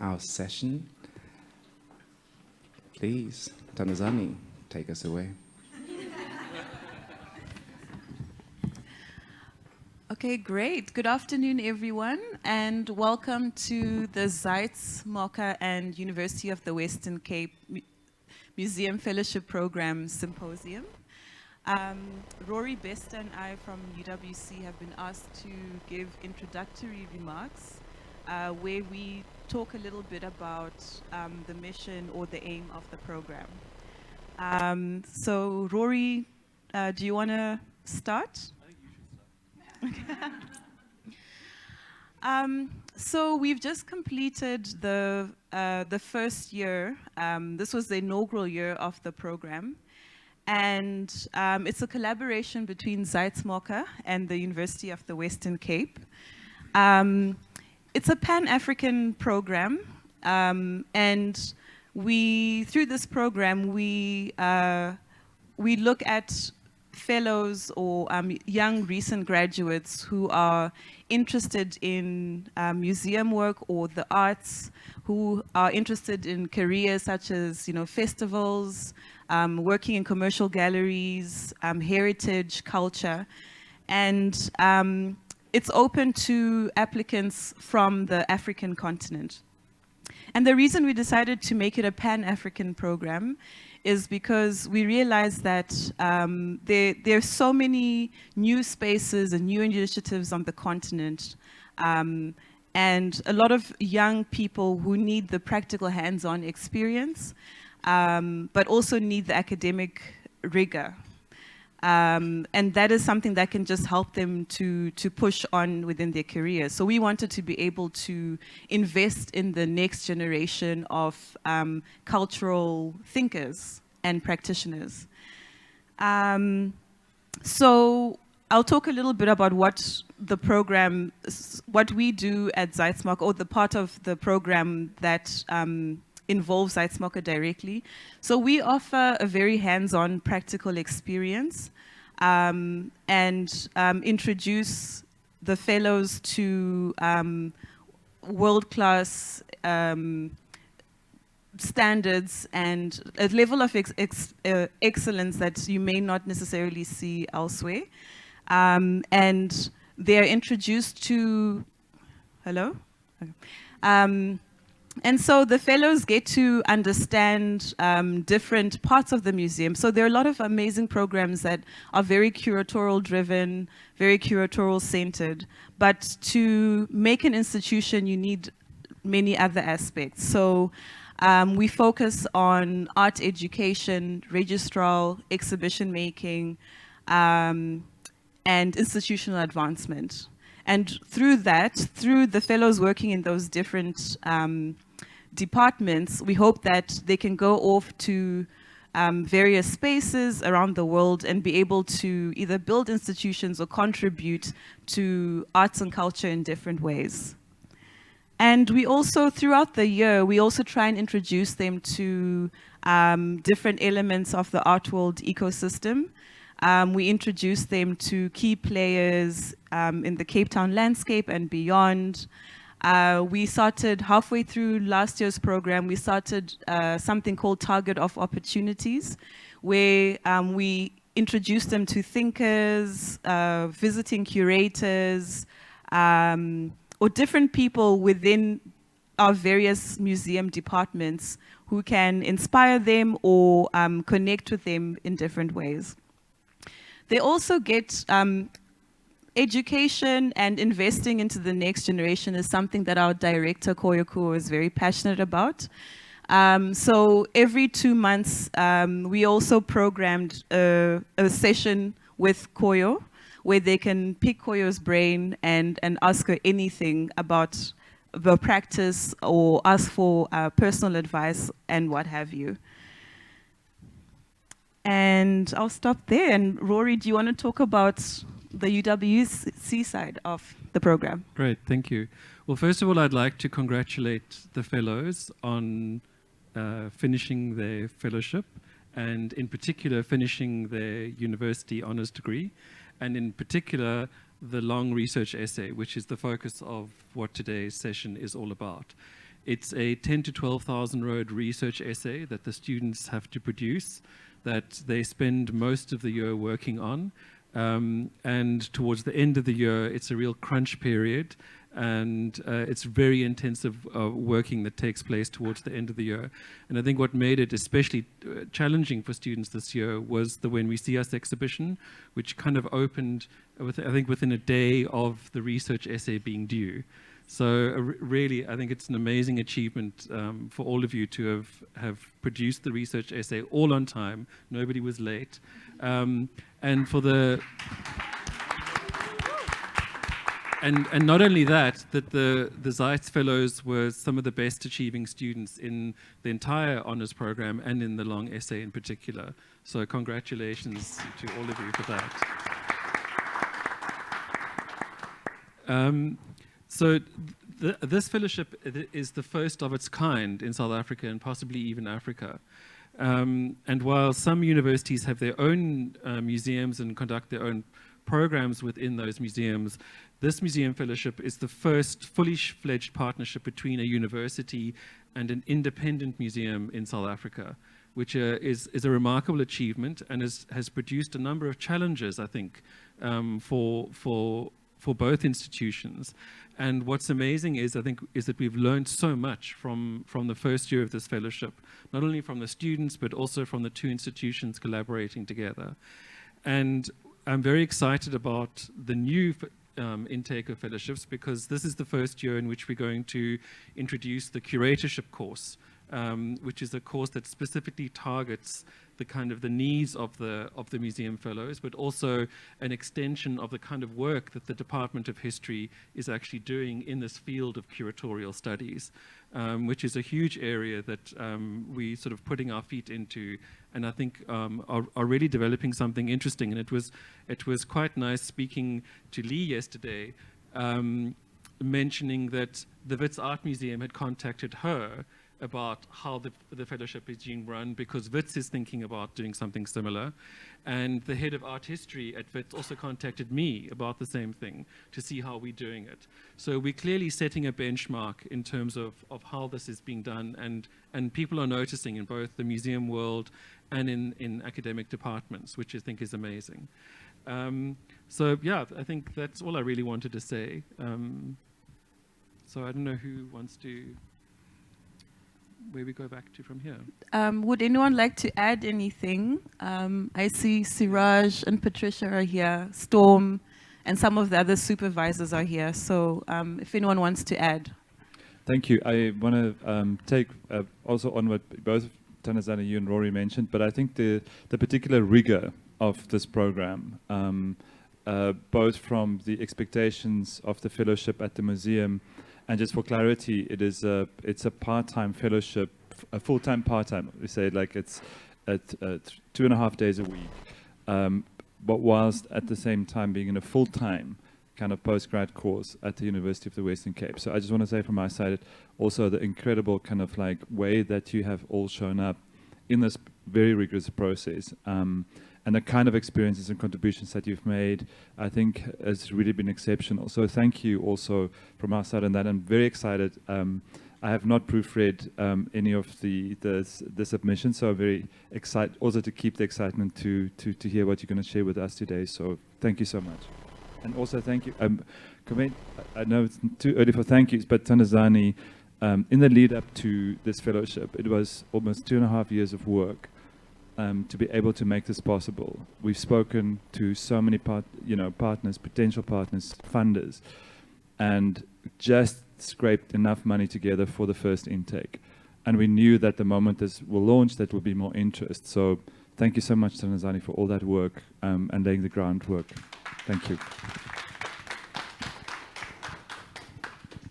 our session. Please, Tanuzani, take us away. Okay, great. Good afternoon, everyone, and welcome to the Zeitz MOCAA and University of the Western Cape Museum Fellowship Program Symposium. Rory Bester and I from UWC have been asked to give introductory remarks where we talk a little bit about the mission or the aim of the program. So Rory, do you want to start? So we've just completed the first year. This was the inaugural year of the program. And it's a collaboration between Zeitz MOCAA and the University of the Western Cape. It's a Pan-African program. And through this program, we look at fellows or young recent graduates who are interested in museum work or the arts, who are interested in careers such as festivals, working in commercial galleries, heritage, culture. And it's open to applicants from the African continent. And the reason we decided to make it a Pan-African program is because we realized that there are so many new spaces and new initiatives on the continent, and a lot of young people who need the practical hands-on experience, but also need the academic rigor. And that is something that can just help them to push on within their career. So we wanted to be able to invest in the next generation of cultural thinkers and practitioners. So I'll talk a little bit about what the program, what we do at Zeitz MOCAA, or the part of the program that involves Zeitz MOCAA directly. So we offer a very hands-on practical experience and introduce the fellows to world-class standards and a level of excellence that you may not necessarily see elsewhere. And they're introduced to, hello? Okay. And so the fellows get to understand different parts of the museum. So there are a lot of amazing programs that are very curatorial driven, very curatorial centered. But to make an institution, you need many other aspects. So we focus on art education, registrar, exhibition making, and institutional advancement. And through that, through the fellows working in those different departments, we hope that they can go off to various spaces around the world and be able to either build institutions or contribute to arts and culture in different ways. And we also, throughout the year, we also try and introduce them to different elements of the art world ecosystem. We introduced them to key players in the Cape Town landscape and beyond. We started halfway through last year's program, we started something called Target of Opportunities, where we introduced them to thinkers, visiting curators, or different people within our various museum departments who can inspire them or connect with them in different ways. They also get education, and investing into the next generation is something that our director, Koyoko, is very passionate about. So every 2 months, we also programmed a session with Koyo, where they can pick Koyo's brain and ask her anything about the practice or ask for personal advice and what have you. And I'll stop there. And Rory, do you want to talk about the UWC side of the program? Great, thank you. Well, first of all, I'd like to congratulate the fellows on finishing their fellowship, and in particular finishing their university honours degree, and in particular the long research essay, which is the focus of what today's session is all about. It's a 10 to 12,000 word research essay that the students have to produce, that they spend most of the year working on. And towards the end of the year, it's a real crunch period, and it's very intensive working that takes place towards the end of the year. And I think what made it especially challenging for students this year was the When We See Us exhibition, which kind of opened, I think, within a day of the research essay being due. So really, I think it's an amazing achievement for all of you to have produced the research essay all on time. Nobody was late. And for the... And not only that, the Zeitz Fellows were some of the best achieving students in the entire honours program and in the long essay in particular. So congratulations to all of you for that. So this fellowship is the first of its kind in South Africa and possibly even Africa. And while some universities have their own museums and conduct their own programs within those museums, this museum fellowship is the first fully fledged partnership between a university and an independent museum in South Africa, which is a remarkable achievement and has produced a number of challenges, I think, for both institutions. And what's amazing is, I think, is that we've learned so much from the first year of this fellowship, not only from the students, but also from the two institutions collaborating together. And I'm very excited about the new intake of fellowships, because this is the first year in which we're going to introduce the curatorship course, which is a course that specifically targets the kind of the needs of the museum fellows, but also an extension of the kind of work that the Department of History is actually doing in this field of curatorial studies, which is a huge area that we sort of putting our feet into, and I think are really developing something interesting. And it was quite nice speaking to Lee yesterday, mentioning that the Wits Art Museum had contacted her about how the fellowship is being run, because Wits is thinking about doing something similar. And the head of art history at Wits also contacted me about the same thing to see how we're doing it. So we're clearly setting a benchmark in terms of how this is being done, and people are noticing in both the museum world and in academic departments, which I think is amazing. So yeah, I think that's all I really wanted to say. So I don't know who wants to... where we go back to from here. Would anyone like to add anything? I see Siraj and Patricia are here, Storm, and some of the other supervisors are here. So if anyone wants to add. Thank you. I want to take also on what both Thandazani, you and Rory mentioned, but I think the particular rigor of this program, both from the expectations of the fellowship at the museum, and just for clarity, it's a part-time fellowship, a full-time part-time. We say like it's at 2.5 days a week, but whilst at the same time being in a full-time kind of postgrad course at the University of the Western Cape. So I just want to say from my side, also the incredible kind of like way that you have all shown up in this very rigorous process. And the kind of experiences and contributions that you've made, I think, has really been exceptional. So thank you also from our side on that. I'm very excited. I have not proofread any of the submissions, so I'm very excited also to keep the excitement to hear what you're going to share with us today. So thank you so much. And also thank you. I know it's too early for thank yous, but Thandazani, in the lead up to this fellowship, it was almost 2.5 years of work. To be able to make this possible. We've spoken to so many partners, potential partners, funders, and just scraped enough money together for the first intake. And we knew that the moment this will launch, that will be more interest. So thank you so much, Thandazani, for all that work and laying the groundwork. Thank you.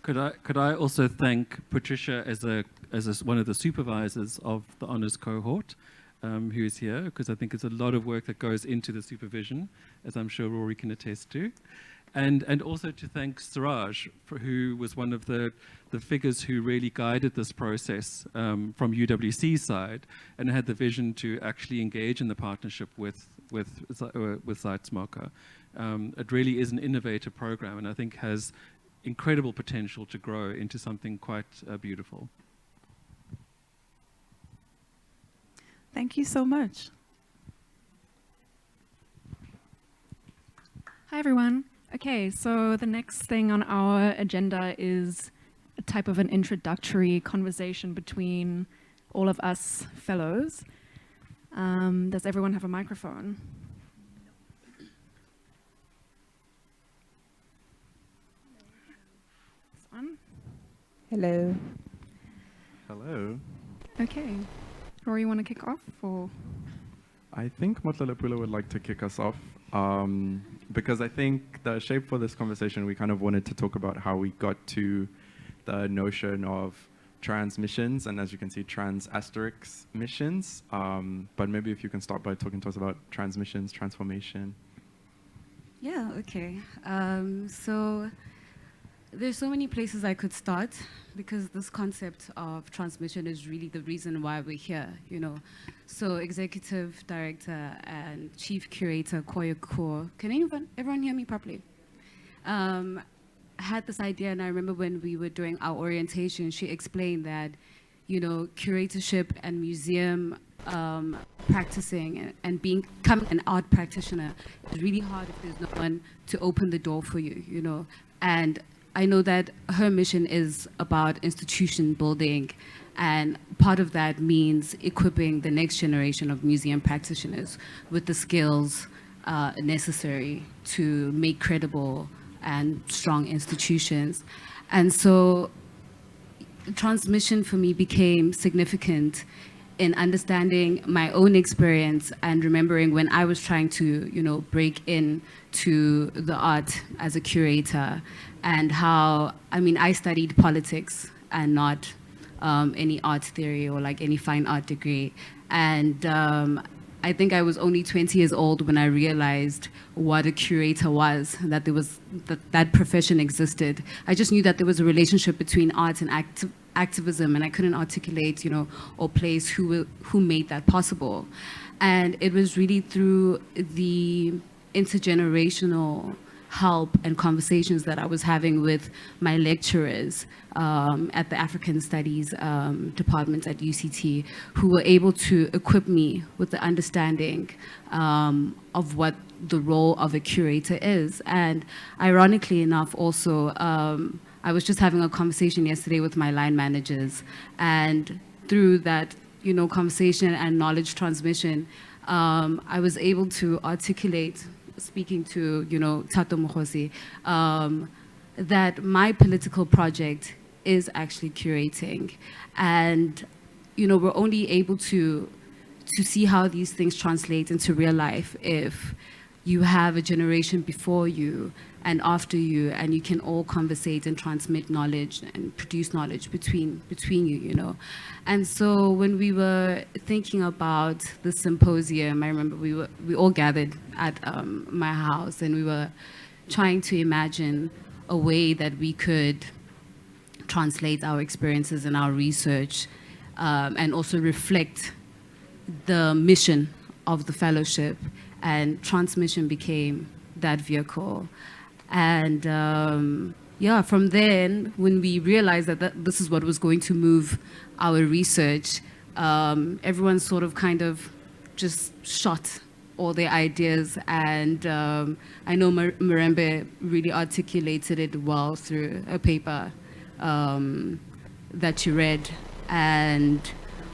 Could I also thank Patricia as one of the supervisors of the honours cohort, who is here, because I think there's a lot of work that goes into the supervision, as I'm sure Rory can attest to. And also to thank Siraj, who was one of the figures who really guided this process from UWC's side, and had the vision to actually engage in the partnership with Zeitz MOCAA. It really is an innovative program, and I think has incredible potential to grow into something quite beautiful. Thank you so much. Hi, everyone. Okay, so the next thing on our agenda is a type of an introductory conversation between all of us fellows. Does everyone have a microphone? This one? Hello. Hello. Okay. Rory, you want to kick off? Or? I think Motlalepula would like to kick us off because I think the shape for this conversation, we kind of wanted to talk about how we got to the notion of transmissions and, as you can see, trans asterisk missions. But maybe if you can start by talking to us about transmissions, transformation. Yeah, okay. So there's so many places I could start because this concept of transmission is really the reason why we're here, you know. So executive director and chief curator Koya Core, can everyone hear me properly? Had this idea, and I remember when we were doing our orientation, she explained that, you know, curatorship and museum practicing and becoming an art practitioner is really hard if there's no one to open the door for you, you know. And I know that her mission is about institution building, and part of that means equipping the next generation of museum practitioners with the skills necessary to make credible and strong institutions. And so transmission for me became significant in understanding my own experience and remembering when I was trying to, you know, break into the art as a curator, and how, I mean, I studied politics and not any art theory or like any fine art degree. And I think I was only 20 years old when I realized what a curator was, that there was that profession existed. I just knew that there was a relationship between art and activism, and I couldn't articulate, you know, or place who made that possible. And it was really through the intergenerational help and conversations that I was having with my lecturers at the African Studies department at UCT, who were able to equip me with the understanding of what the role of a curator is. And ironically enough, also, I was just having a conversation yesterday with my line managers, and through that, you know, conversation and knowledge transmission, I was able to articulate, speaking to, you know, Tato Mokhosi, that my political project is actually curating. And, you know, we're only able to see how these things translate into real life if you have a generation before you and after you, and you can all conversate and transmit knowledge and produce knowledge between you, you know. And so when we were thinking about the symposium, I remember we all gathered at my house, and we were trying to imagine a way that we could translate our experiences and our research, and also reflect the mission of the fellowship, and transmission became that vehicle. And yeah, from then, when we realized that this is what was going to move our research, everyone sort of kind of just shot all their ideas. And I know MIREMBE really articulated it well through a paper that you read. And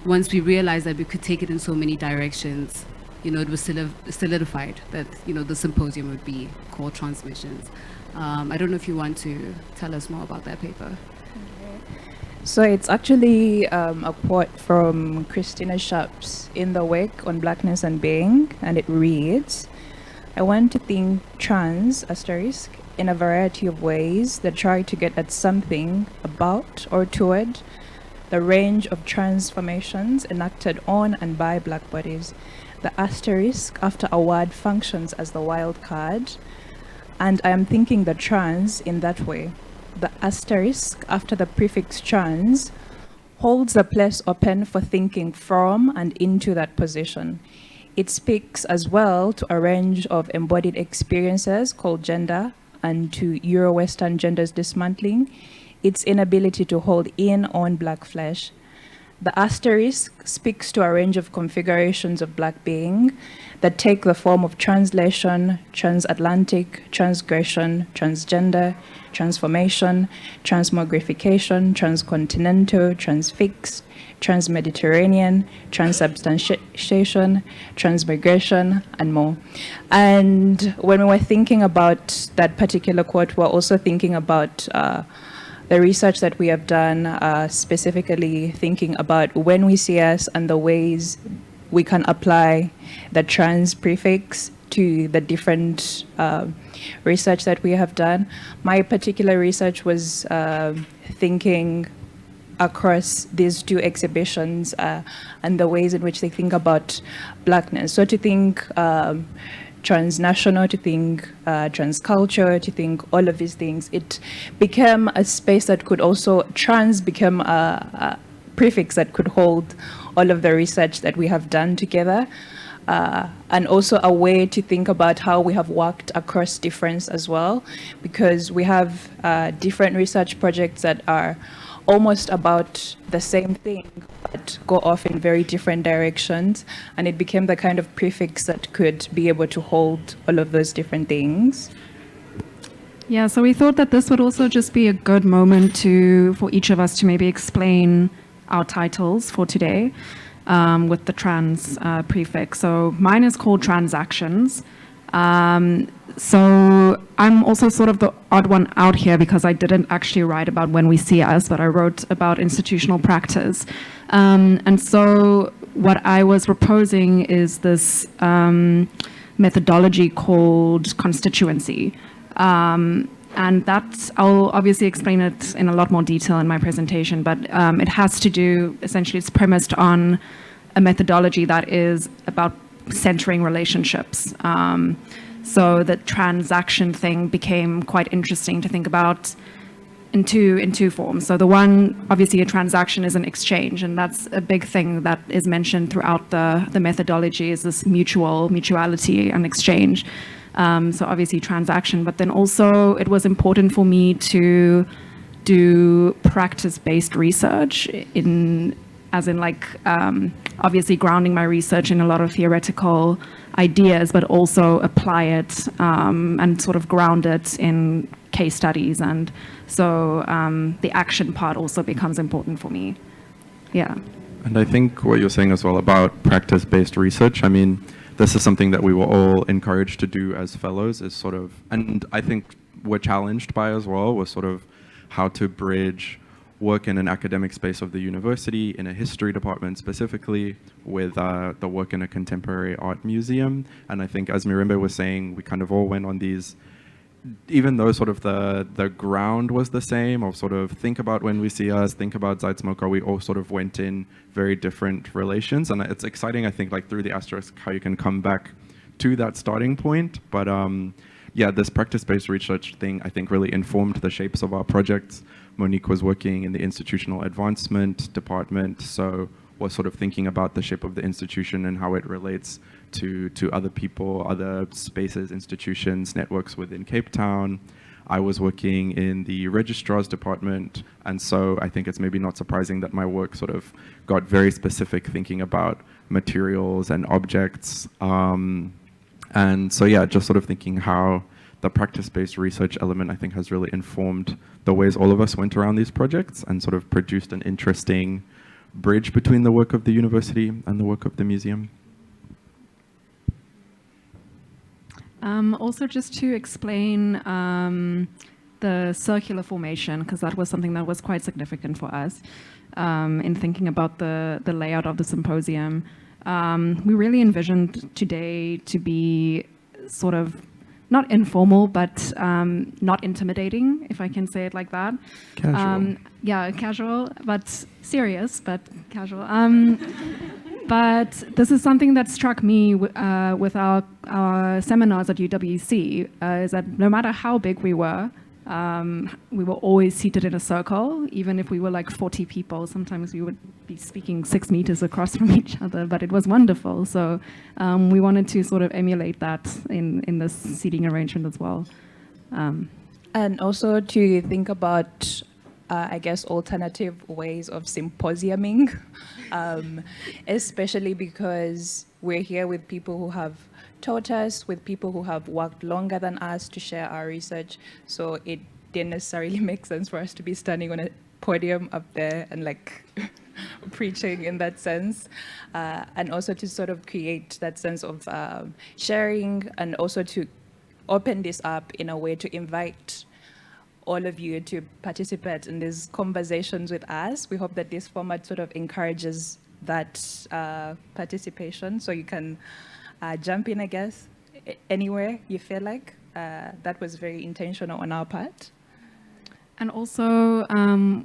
once we realized that we could take it in so many directions, you know, it was solidified that, you know, the symposium would be called Transmissions. I don't know if you want to tell us more about that paper. So it's actually a quote from Christina Sharpe's in the work on blackness and being, and it reads, "I want to think trans asterisk in a variety of ways that try to get at something about or toward the range of transformations enacted on and by black bodies. The asterisk after a word functions as the wild card, and I am thinking the trans in that way. The asterisk after the prefix trans holds a place open for thinking from and into that position. It speaks as well to a range of embodied experiences called gender, and to Euro-Western genders dismantling, its inability to hold in on Black flesh. The asterisk speaks to a range of configurations of Black being that take the form of translation, transatlantic, transgression, transgender, transformation, transmogrification, transcontinental, transfixed, transmediterranean, transubstantiation, transmigration, and more. And when we were thinking about that particular quote, we're also thinking about the research that we have done, specifically thinking about when we see us and the ways we can apply the trans prefix to the different research that we have done. My particular research was thinking across these two exhibitions and the ways in which they think about Blackness. So to think transnational, to think transculture, to think all of these things, it became a space that could also, trans became a prefix that could hold all of the research that we have done together, and also a way to think about how we have worked across difference as well, because we have different research projects that are almost about the same thing, but go off in very different directions. And it became the kind of prefix that could be able to hold all of those different things. Yeah, so we thought that this would also just be a good moment for each of us to maybe explain our titles for today with the trans prefix. So mine is called Transactions. So I'm also sort of the odd one out here because I didn't actually write about when we see us, but I wrote about institutional practice. And so what I was proposing is this methodology called constituency. And that, I'll obviously explain it in a lot more detail in my presentation, but it has to do, essentially it's premised on a methodology that is about centering relationships. So the transaction thing became quite interesting to think about in two forms. So the one, obviously a transaction is an exchange, and that's a big thing that is mentioned throughout the methodology, is this mutuality and exchange. So obviously transaction, but then also it was important for me to do practice-based research obviously grounding my research in a lot of theoretical ideas, but also apply it and sort of ground it in case studies. And so the action part also becomes important for me. Yeah. And I think what you're saying as well about practice-based research, I mean, this is something that we were all encouraged to do as fellows, is sort of, and I think we're challenged by as well, was sort of how to bridge work in an academic space of the university, in a history department specifically, with the work in a contemporary art museum. And I think, as MIREMBE was saying, we kind of all went on these, even though sort of the ground was the same, of sort of think about when we see us, think about Zeitz MOCAA, we all sort of went in very different relations. And it's exciting, I think, like through the asterisk, how you can come back to that starting point. But yeah, this practice-based research thing, I think, really informed the shapes of our projects. Monique was working in the institutional advancement department, so was sort of thinking about the shape of the institution and how it relates to other people, other spaces, institutions, networks within Cape Town. I was working in the registrar's department, and so I think it's maybe not surprising that my work sort of got very specific, thinking about materials and objects. And so yeah, just sort of thinking how the practice-based research element, I think, has really informed the ways all of us went around these projects and sort of produced an interesting bridge between the work of the university and the work of the museum. Also, just to explain the circular formation, because that was something that was quite significant for us in thinking about the layout of the symposium. We really envisioned today to be sort of not informal, but not intimidating, if I can say it like that. Casual. Yeah, casual, but serious, but casual. But this is something that struck me with our seminars at UWC, is that no matter how big we were always seated in a circle, even if we were like 40 people. Sometimes we would be speaking 6 meters across from each other, but it was wonderful. So we wanted to sort of emulate that in this seating arrangement as well. And also to think about, I guess, alternative ways of symposiuming, especially because we're here with people who have taught us, with people who have worked longer than us to share our research. So it didn't necessarily make sense for us to be standing on a podium up there and like preaching in that sense. And also to sort of create that sense of sharing, and also to open this up in a way to invite all of you to participate in these conversations with us. We hope that this format sort of encourages that participation, so you can jump in, I guess, anywhere you feel like. That was very intentional on our part. And also,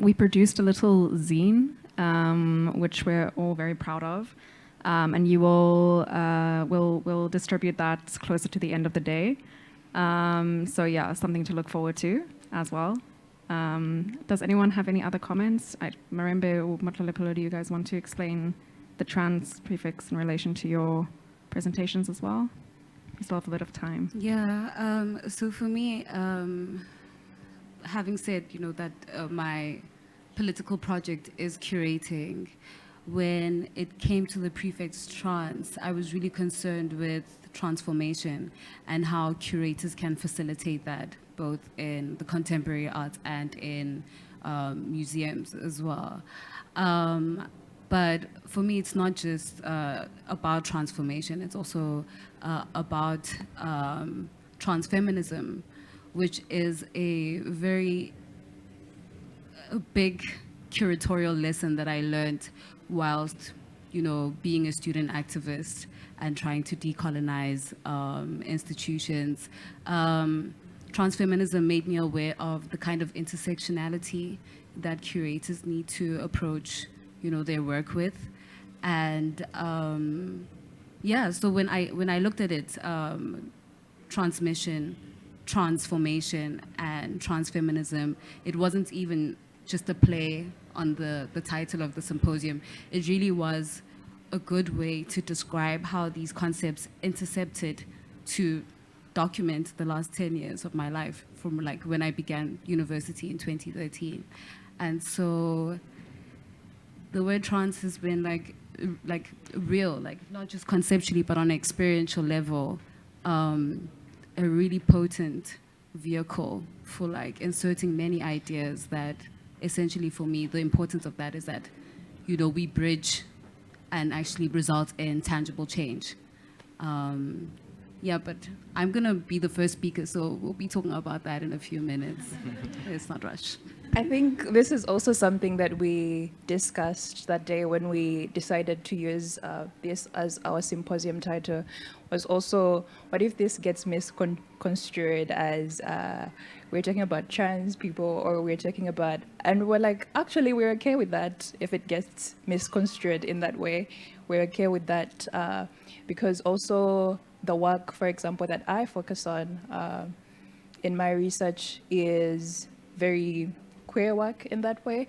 we produced a little zine, which we're all very proud of. And you will will distribute that closer to the end of the day. So yeah, something to look forward to as well. Does anyone have any other comments? MIREMBE or Motlalepula, do you guys want to explain the trans prefix in relation to your presentations as well? We still have a bit of time. Yeah, so for me, having said, that my political project is curating, when it came to the prefix trans, I was really concerned with transformation and how curators can facilitate that, both in the contemporary arts and in museums as well. But for me, it's not just about transformation, it's also about transfeminism, which is a very big curatorial lesson that I learned whilst, being a student activist and trying to decolonize institutions. Transfeminism made me aware of the kind of intersectionality that curators need to approach, their work with. And yeah, so when I looked at it, transmission, transformation, and transfeminism, it wasn't even just a play on the title of the symposium. It really was a good way to describe how these concepts intercepted to document the last 10 years of my life, from like when I began university in 2013. And so the word trans has been like real, like not just conceptually, but on an experiential level, a really potent vehicle for like inserting many ideas that essentially for me, the importance of that is that, we bridge and actually result in tangible change. Yeah, but I'm gonna be the first speaker, so we'll be talking about that in a few minutes. It's not rush. I think this is also something that we discussed that day when we decided to use this as our symposium title, was also, what if this gets misconstrued as we're talking about trans people, or we're talking about, and we're like, actually, we're okay with that if it gets misconstrued in that way. We're okay with that because also the work, for example, that I focus on in my research is very queer work in that way.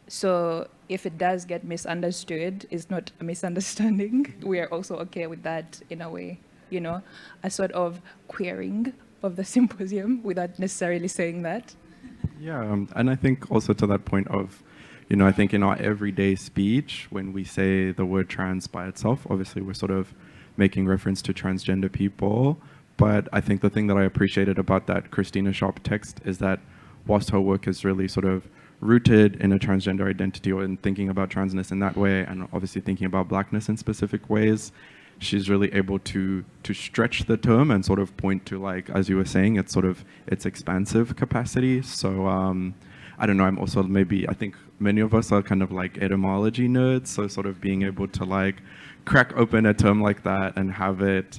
So if it does get misunderstood, it's not a misunderstanding. We are also okay with that in a way, a sort of queering of the symposium without necessarily saying that. Yeah, and I think also to that point of, I think in our everyday speech, when we say the word trans by itself, obviously we're sort of making reference to transgender people. But I think the thing that I appreciated about that Christina Sharpe text is that whilst her work is really sort of rooted in a transgender identity or in thinking about transness in that way, and obviously thinking about blackness in specific ways, she's really able to stretch the term and sort of point to, like, as you were saying, it's sort of its expansive capacity. So I don't know, I'm also I think many of us are kind of like etymology nerds, so sort of being able to like crack open a term like that and have it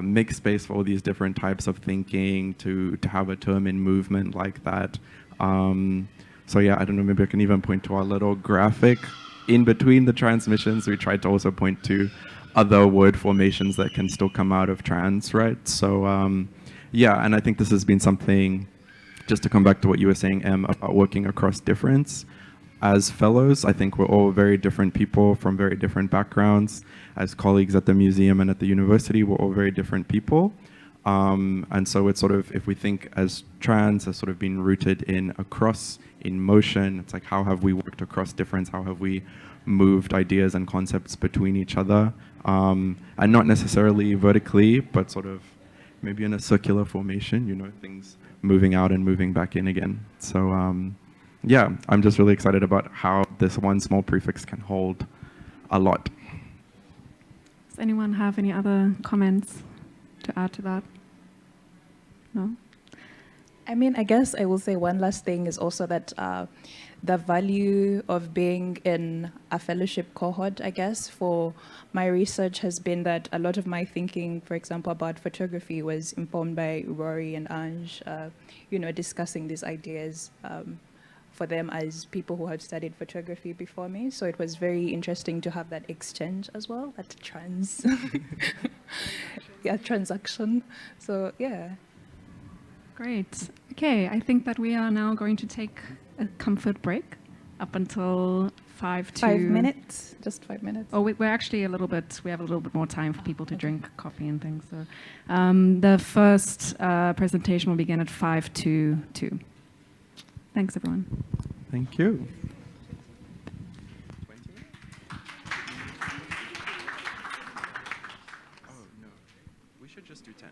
make space for all these different types of thinking, to have a term in movement like that. So yeah, I don't know, maybe I can even point to our little graphic in between the transmissions. We tried to also point to other word formations that can still come out of trans, right? So yeah, and I think this has been something, just to come back to what you were saying, Em, about working across difference. As fellows, I think we're all very different people from very different backgrounds. As colleagues at the museum and at the university, we're all very different people. And so it's sort of, if we think as trans as sort of being rooted in motion, it's like, how have we worked across difference? How have we moved ideas and concepts between each other? And not necessarily vertically, but sort of maybe in a circular formation, you know, things moving out and moving back in again. So yeah, I'm just really excited about how this one small prefix can hold a lot. Does anyone have any other comments to add to that? No? I mean, I guess I will say one last thing is also that the value of being in a fellowship cohort, I guess, for my research has been that a lot of my thinking, for example, about photography was informed by Rory and Ange, you know, discussing these ideas for them as people who have studied photography before me. So it was very interesting to have that exchange as well, that transaction. So yeah. Great. Okay, I think that we are now going to take a comfort break up until 5 to... 5 minutes, just 5 minutes. Oh, we're actually we have a little bit more time for people to drink coffee and things. So the first presentation will begin at 5 to 2. Thanks, everyone. Thank you. Oh, no. We should just do 10.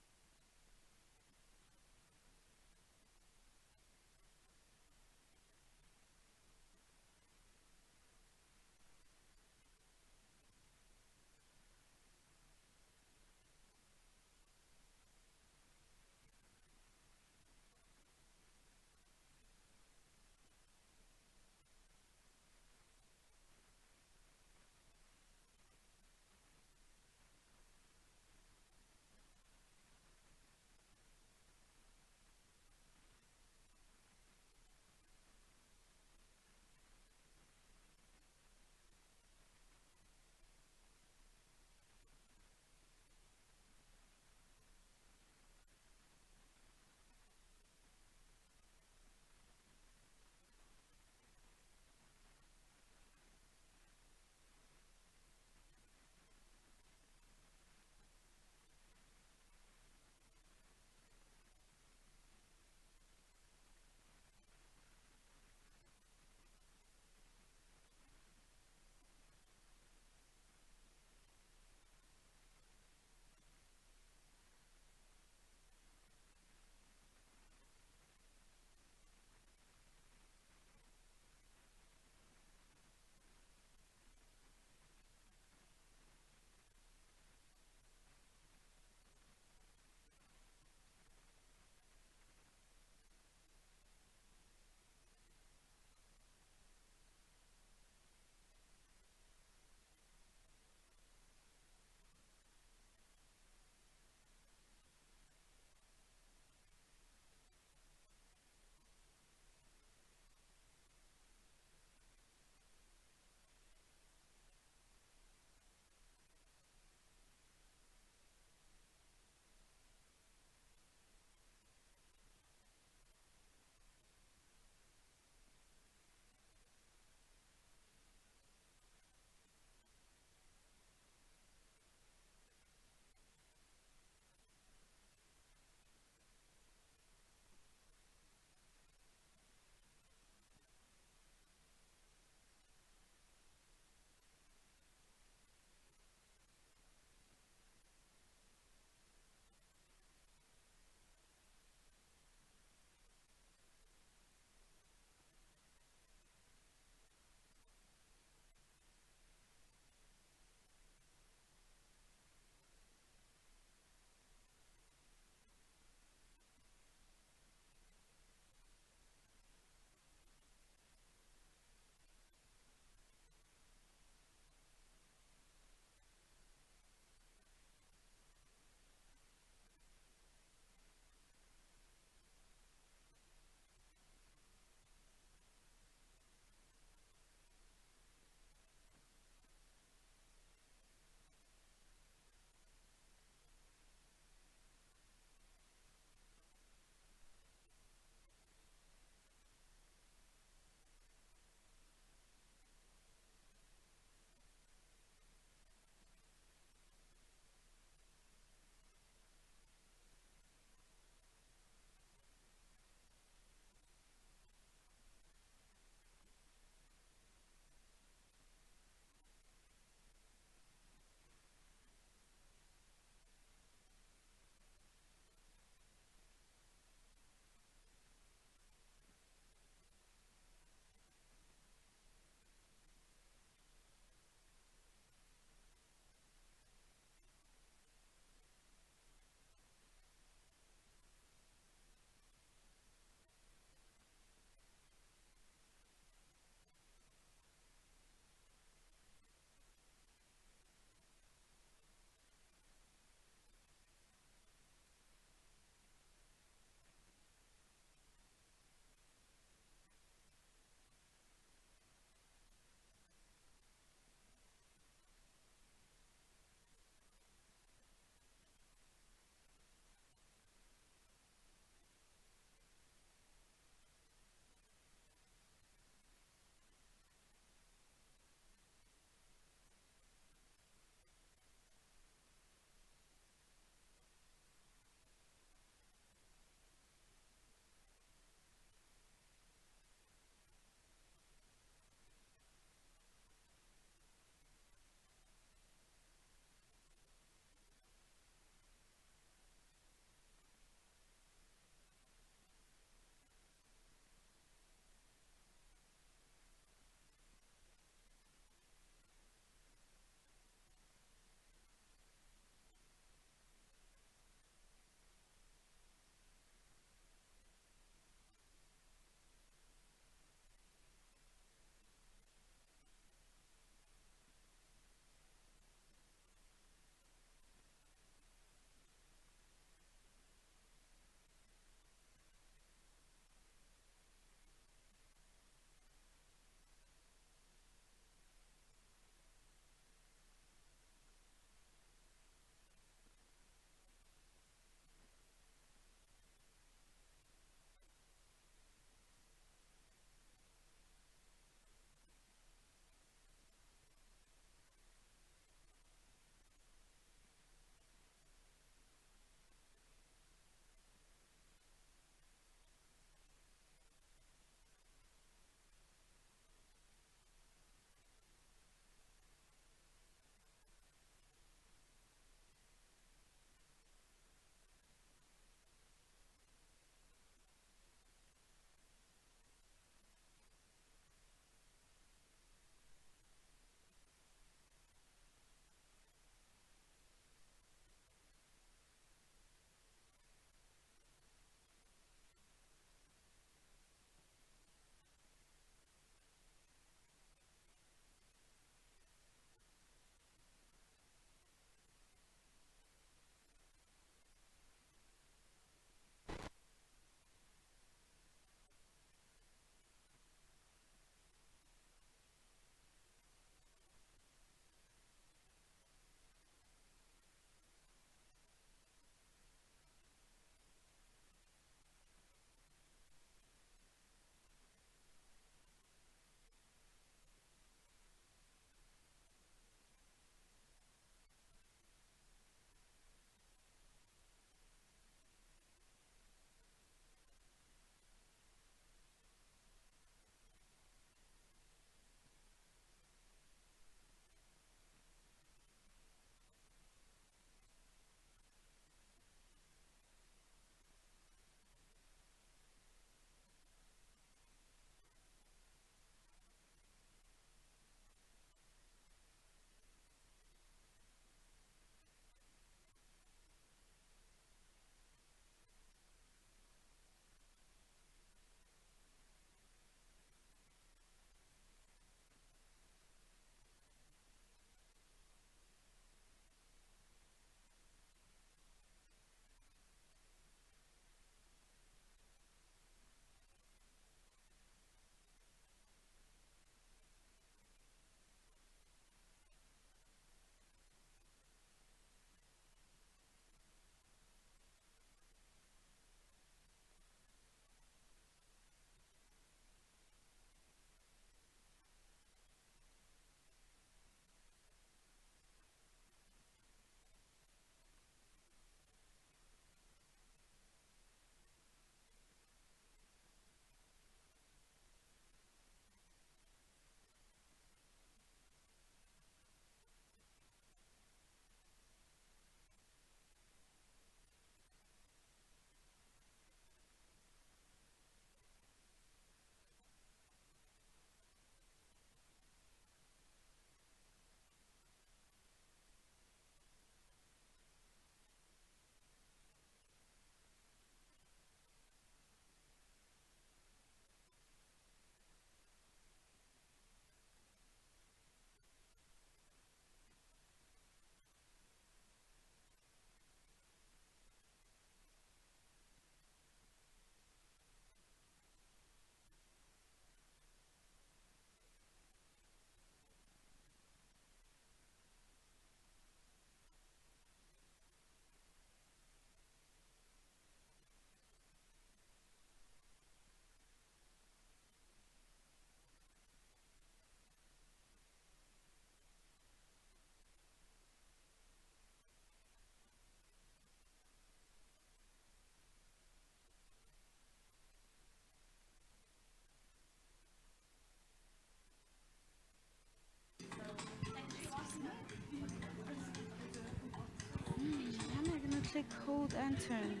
click, hold, and turn.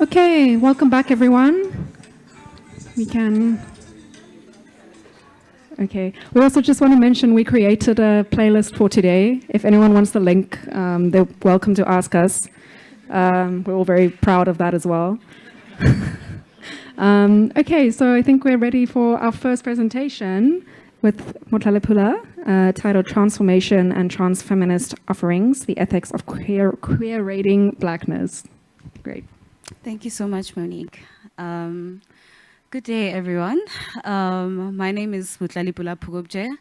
Okay, welcome back, everyone. We can. Okay, we also just want to mention we created a playlist for today. If anyone wants the link, they're welcome to ask us. We're all very proud of that as well. Okay, so I think we're ready for our first presentation with Motlalepula, titled Transformation and Transfeminist Offerings, the Ethics of Queerating Blackness. Great. Thank you so much, Monique. Good day, everyone. My name is Motlalepula Phukubje,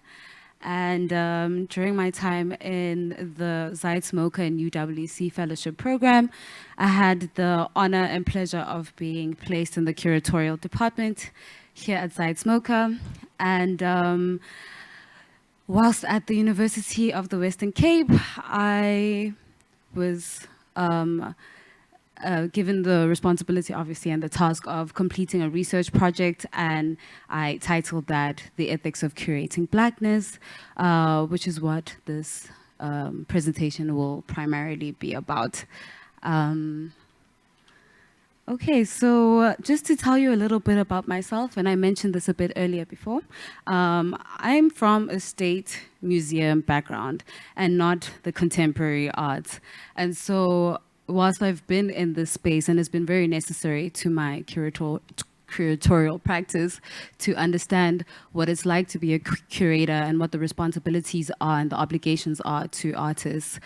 and during my time in the Zeitz MOCAA and UWC Fellowship Program, I had the honor and pleasure of being placed in the curatorial department here at Zeitz MOCAA. And whilst at the University of the Western Cape, I was given the responsibility, obviously, and the task of completing a research project, and I titled that The Ethics of Curating Blackness, which is what this presentation will primarily be about. Okay, so just to tell you a little bit about myself, and I mentioned this a bit earlier before, I'm from a state museum background and not the contemporary arts. And so whilst I've been in this space, and it's been very necessary to my curatorial practice to understand what it's like to be a curator and what the responsibilities are and the obligations are to artists,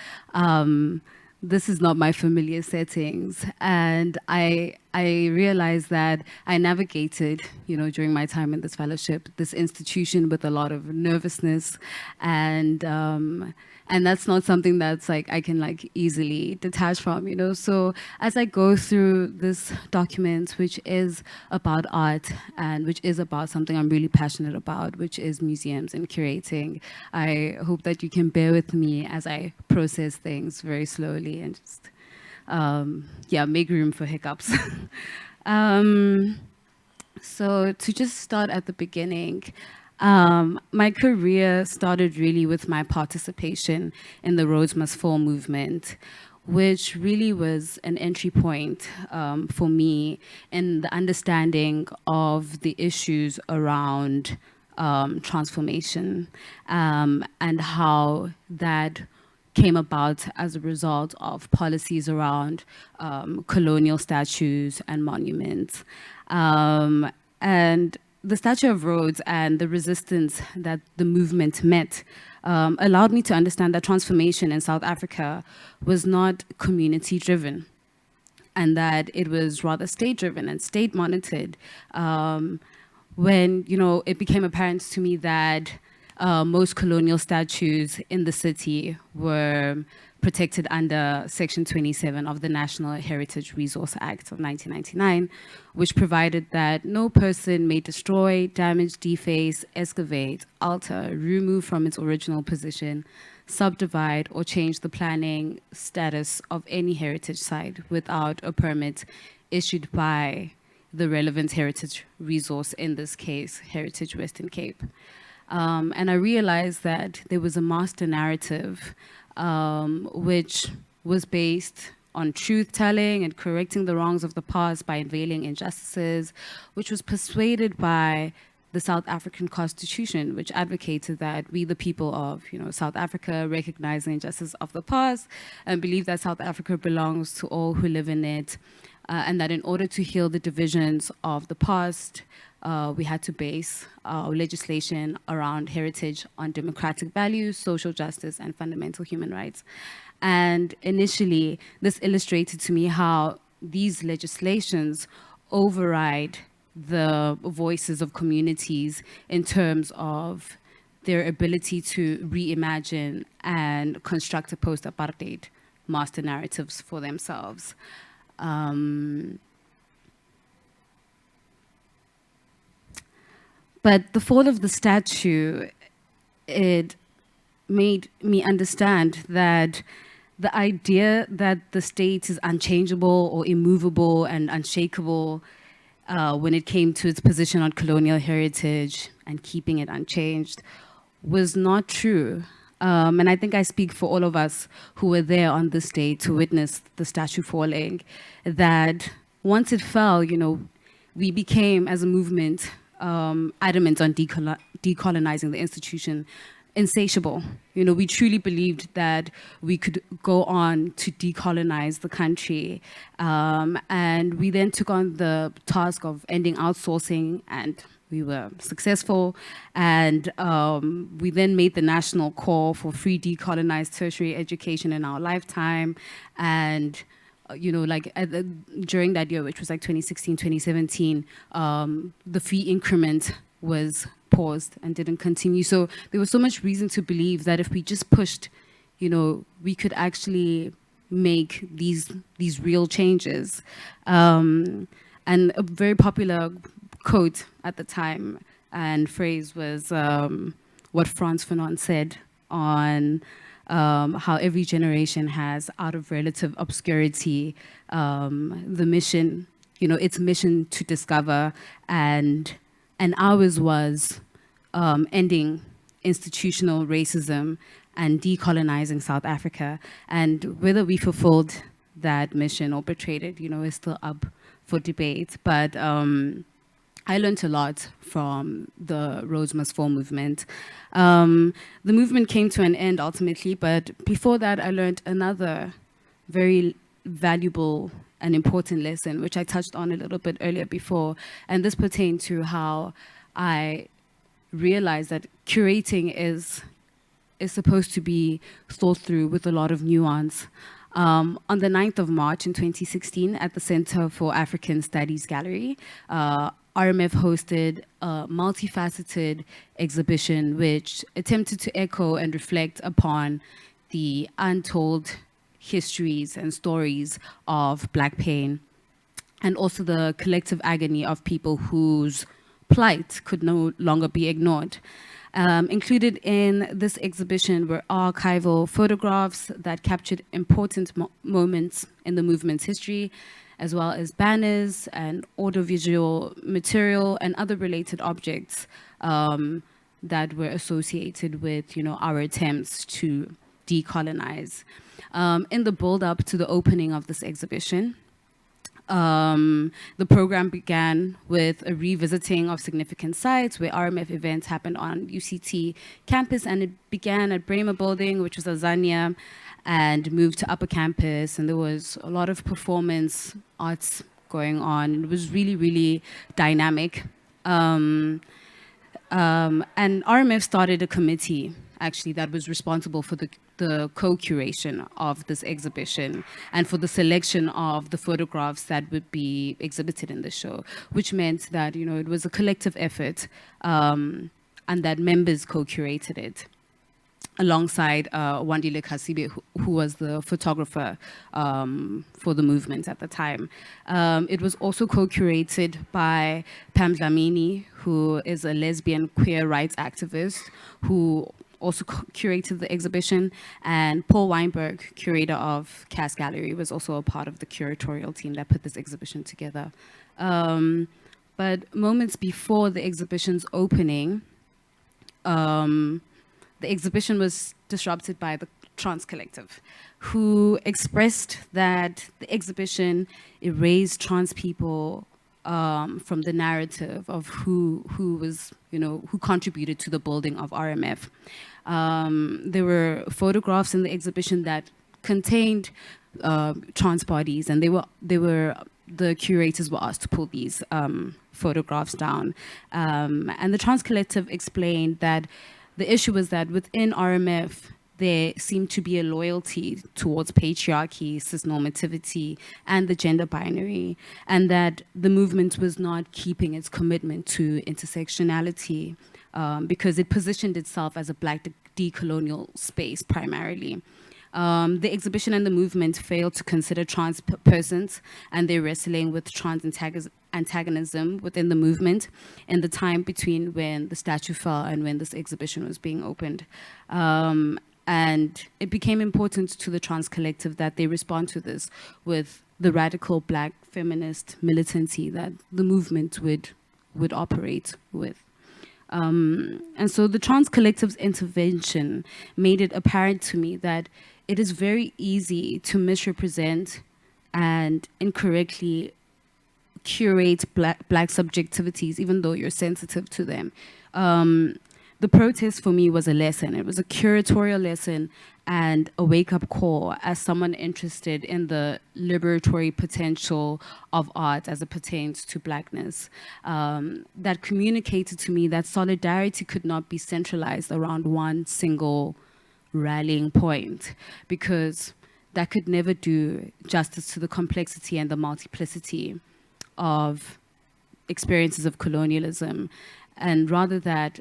this is not my familiar settings. And I realized that I navigated, during my time in this fellowship, this institution with a lot of nervousness, and that's not something that's like I can easily detach from, So as I go through this document, which is about art and which is about something I'm really passionate about, which is museums and curating, I hope that you can bear with me as I process things very slowly and just, make room for hiccups. So to just start at the beginning, my career started really with my participation in the Roads Must Fall movement, which really was an entry point for me in the understanding of the issues around transformation and how that came about as a result of policies around colonial statues and monuments. And the Statue of Rhodes and the resistance that the movement met allowed me to understand that transformation in South Africa was not community-driven, and that it was rather state-driven and state-monitored. When it became apparent to me that most colonial statues in the city were protected under Section 27 of the National Heritage Resource Act of 1999, which provided that no person may destroy, damage, deface, excavate, alter, remove from its original position, subdivide, or change the planning status of any heritage site without a permit issued by the relevant heritage resource, in this case, Heritage Western Cape. And I realized that there was a master narrative which was based on truth-telling and correcting the wrongs of the past by unveiling injustices, which was persuaded by the South African Constitution, which advocated that we, the people of South Africa, recognize the injustice of the past and believe that South Africa belongs to all who live in it, and that in order to heal the divisions of the past, we had to base our legislation around heritage on democratic values, social justice, and fundamental human rights. And initially, this illustrated to me how these legislations override the voices of communities in terms of their ability to reimagine and construct a post-apartheid master narratives for themselves. But the fall of the statue, it made me understand that the idea that the state is unchangeable or immovable and unshakable when it came to its position on colonial heritage and keeping it unchanged was not true. And I think I speak for all of us who were there on this day to witness the statue falling, that once it fell, you know, we became, as a movement, adamant on decolonizing the institution, insatiable. You know, we truly believed that we could go on to decolonize the country. And we then took on the task of ending outsourcing, and we were successful. And we then made the national call for free decolonized tertiary education in our lifetime. And you know, like during that year, which was like 2016, 2017, the fee increment was paused and didn't continue. So there was so much reason to believe that if we just pushed, you know, we could actually make these real changes. And a very popular quote at the time and phrase was what Frantz Fanon said on how every generation has, out of relative obscurity, the mission, you know, its mission to discover, and ours was ending institutional racism and decolonizing South Africa. And whether we fulfilled that mission or betrayed it, you know, is still up for debate. But I learned a lot from the Rhodes Must Fall movement. The movement came to an end ultimately, but before that I learned another very valuable and important lesson, which I touched on a little bit earlier before, and this pertained to how I realized that curating is supposed to be thought through with a lot of nuance. On the 9th of March in 2016 at the Center for African Studies Gallery, RMF hosted a multifaceted exhibition which attempted to echo and reflect upon the untold histories and stories of Black pain, and also the collective agony of people whose plight could no longer be ignored. Included in this exhibition were archival photographs that captured important moments in the movement's history, as well as banners and audiovisual material and other related objects that were associated with, you know, our attempts to decolonize. In the build-up to the opening of this exhibition, the program began with a revisiting of significant sites where RMF events happened on UCT campus, and it began at MIREMBE Building, which was Azania, and moved to Upper Campus, and there was a lot of performance arts going on. It was really, really dynamic. And RMF started a committee, actually, that was responsible for the co-curation of this exhibition and for the selection of the photographs that would be exhibited in the show, which meant that, you know, it was a collective effort and that members co-curated it alongside Wandile Khasibe, who was the photographer for the movement at the time. It was also co-curated by Pam Dlamini, who is a lesbian queer rights activist, who also curated the exhibition, and Paul Weinberg, curator of Cass Gallery, was also a part of the curatorial team that put this exhibition together. But moments before the exhibition's opening, the exhibition was disrupted by the Trans Collective, who expressed that the exhibition erased trans people from the narrative of who was, you know, who contributed to the building of RMF. There were photographs in the exhibition that contained trans bodies, and the curators were asked to pull these photographs down. And the Trans Collective explained that the issue was that within RMF, there seemed to be a loyalty towards patriarchy, cisnormativity, and the gender binary, and that the movement was not keeping its commitment to intersectionality because it positioned itself as a Black decolonial space primarily. The exhibition and the movement failed to consider trans persons and their wrestling with trans antagonism within the movement in the time between when the statue fell and when this exhibition was being opened. And it became important to the Trans Collective that they respond to this with the radical Black feminist militancy that the movement would operate with. And so the trans collective's intervention made it apparent to me that it is very easy to misrepresent and incorrectly curate black subjectivities, even though you're sensitive to them. The protest for me was a lesson. It was a curatorial lesson and a wake-up call as someone interested in the liberatory potential of art as it pertains to blackness. That communicated to me that solidarity could not be centralized around one single rallying point, because that could never do justice to the complexity and the multiplicity of experiences of colonialism. And rather that,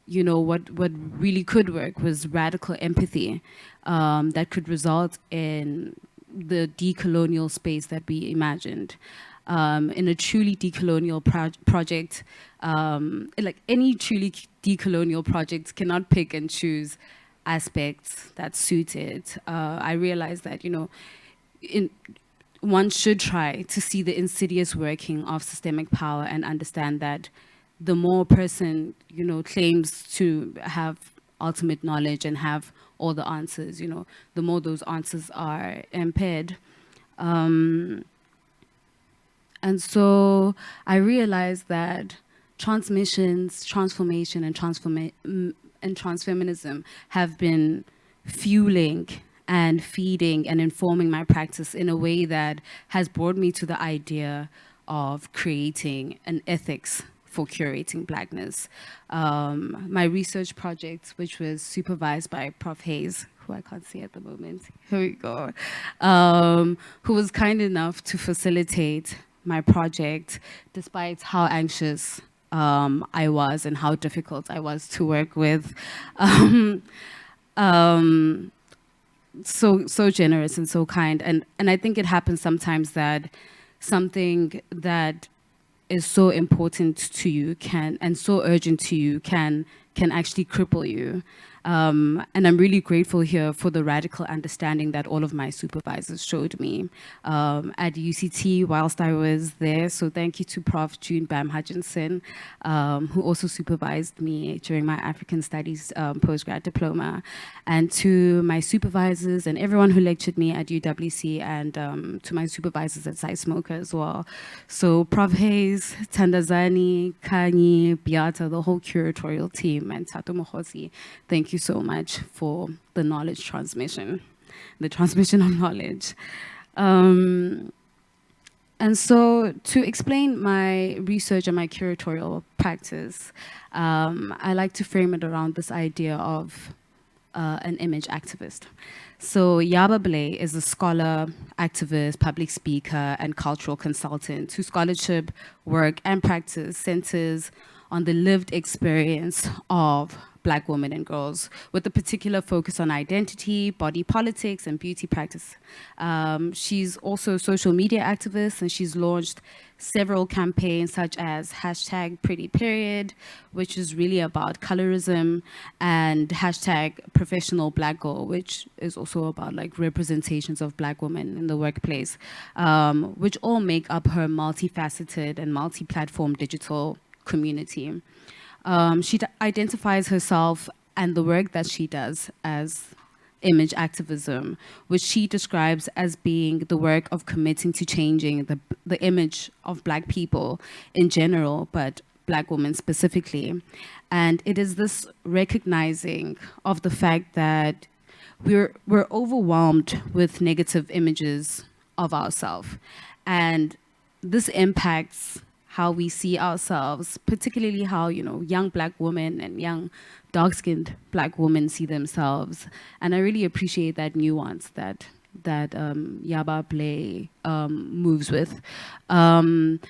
you know, what really could work was radical empathy that could result in the decolonial space that we imagined. In a truly decolonial project, like any truly decolonial project cannot pick and choose aspects that suit it. I realized that, you know, one should try to see the insidious working of systemic power and understand that the more a person, you know, claims to have ultimate knowledge and have all the answers, you know, the more those answers are impaired. And so I realized that transmissions, transformation, and transfeminism have been fueling and feeding and informing my practice in a way that has brought me to the idea of creating an ethics for curating blackness. My research project, which was supervised by Prof. Hayes, who I can't see at the moment, here we go, who was kind enough to facilitate my project, despite how anxious I was and how difficult I was to work with. So generous and so kind. And I think it happens sometimes that something that is so important to you and so urgent to you can actually cripple you. And I'm really grateful here for the radical understanding that all of my supervisors showed me at UCT whilst I was there. So thank you to Prof. June Bam Hutchinson, who also supervised me during my African Studies postgrad diploma, and to my supervisors and everyone who lectured me at UWC, and to my supervisors at Zeitz MOCAA as well. So Prof. Hayes, Tandazani, Kanye, Beata, the whole curatorial team, and Tato Mohosi, thank you so much for the knowledge transmission, the transmission of knowledge. And so to explain my research and my curatorial practice, I like to frame it around this idea of an image activist. So Yaba Blay is a scholar, activist, public speaker, and cultural consultant whose scholarship, work, and practice centers on the lived experience of Black women and girls, with a particular focus on identity, body politics, and beauty practice. She's also a social media activist, and she's launched several campaigns such as #PrettyPeriod, which is really about colorism, and #ProfessionalBlackGirl, which is also about like representations of Black women in the workplace, which all make up her multifaceted and multi-platform digital community. She identifies herself and the work that she does as image activism, which she describes as being the work of committing to changing the image of Black people in general, but Black women specifically. And it is this recognizing of the fact that we're overwhelmed with negative images of ourselves, and this impacts how we see ourselves, particularly how, you know, young Black women and young dark-skinned Black women see themselves. And I really appreciate that nuance that Yaba Blay moves with.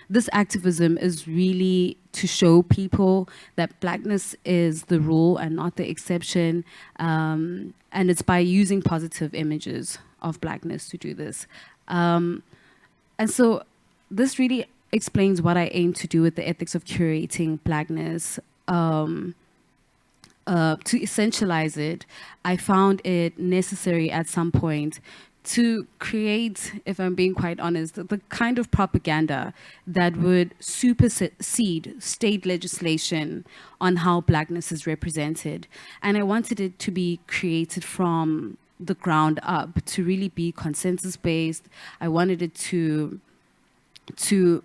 This activism is really to show people that Blackness is the rule and not the exception. And it's by using positive images of Blackness to do this. And so this really explains what I aim to do with the ethics of curating Blackness. To essentialize it, I found it necessary at some point to create, if I'm being quite honest, the kind of propaganda that would supersede state legislation on how Blackness is represented. And I wanted it to be created from the ground up, to really be consensus-based. I wanted it to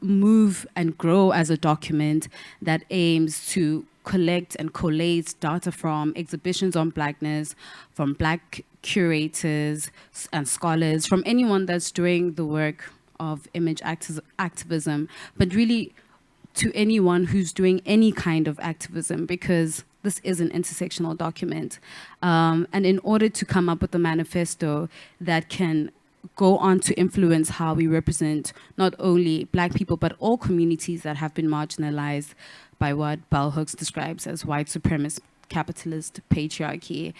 move and grow as a document that aims to collect and collate data from exhibitions on Blackness, from Black curators and scholars, from anyone that's doing the work of image activism, but really to anyone who's doing any kind of activism, because this is an intersectional document. And in order to come up with a manifesto that can go on to influence how we represent not only Black people, but all communities that have been marginalized by what Bell Hooks describes as white supremacist capitalist patriarchy.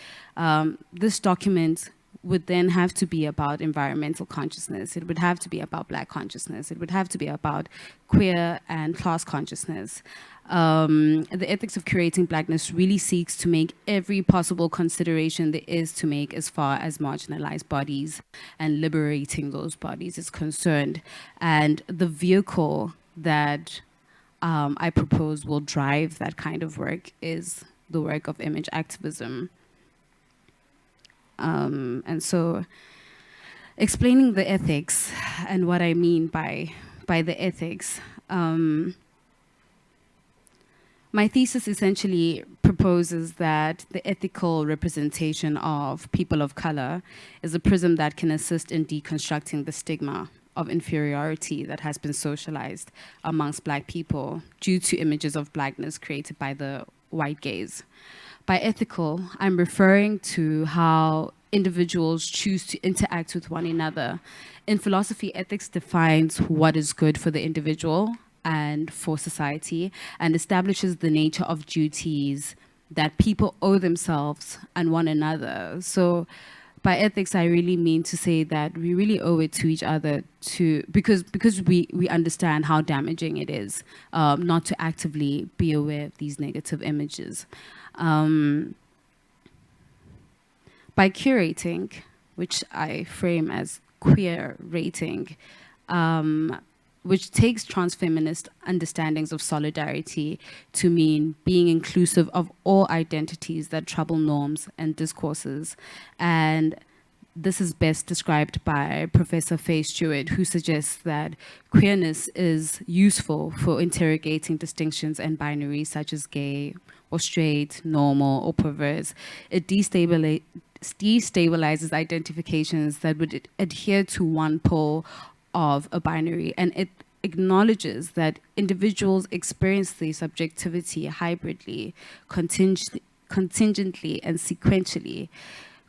This document would then have to be about environmental consciousness. It would have to be about Black consciousness. It would have to be about queer and class consciousness. The ethics of curating Blackness really seeks to make every possible consideration there is to make as far as marginalized bodies and liberating those bodies is concerned. And the vehicle that I propose will drive that kind of work is the work of image activism. And so explaining the ethics and what I mean by the ethics, my thesis essentially proposes that the ethical representation of people of color is a prism that can assist in deconstructing the stigma of inferiority that has been socialized amongst Black people due to images of Blackness created by the white gaze. By ethical, I'm referring to how individuals choose to interact with one another. In philosophy, ethics defines what is good for the individual and for society, and establishes the nature of duties that people owe themselves and one another. So by ethics, I really mean to say that we really owe it to each other because we understand how damaging it is not to actively be aware of these negative images. By curating, which I frame as queer rating, which takes transfeminist understandings of solidarity to mean being inclusive of all identities that trouble norms and discourses. And this is best described by Professor Faye Stewart, who suggests that queerness is useful for interrogating distinctions and binaries such as gay or straight, normal or perverse. It destabilizes identifications that would adhere to one pole of a binary, and it acknowledges that individuals experience the subjectivity hybridly, contingently, and sequentially.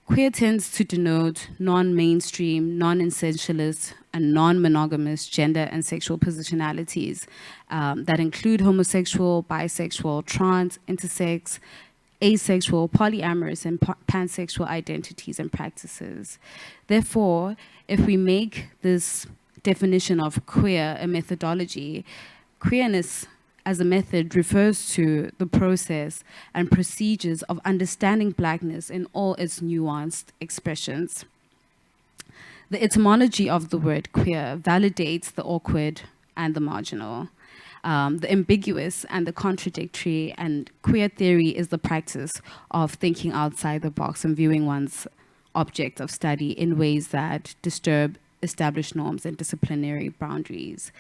Queer tends to denote non-mainstream, non-essentialist, and non-monogamous gender and sexual positionalities that include homosexual, bisexual, trans, intersex, asexual, polyamorous, and pansexual identities and practices. Therefore, if we make this definition of queer a methodology, queerness as a method refers to the process and procedures of understanding Blackness in all its nuanced expressions. The etymology of the word queer validates the awkward and the marginal, the ambiguous and the contradictory, and queer theory is the practice of thinking outside the box and viewing one's object of study in ways that disturb established norms and disciplinary boundaries.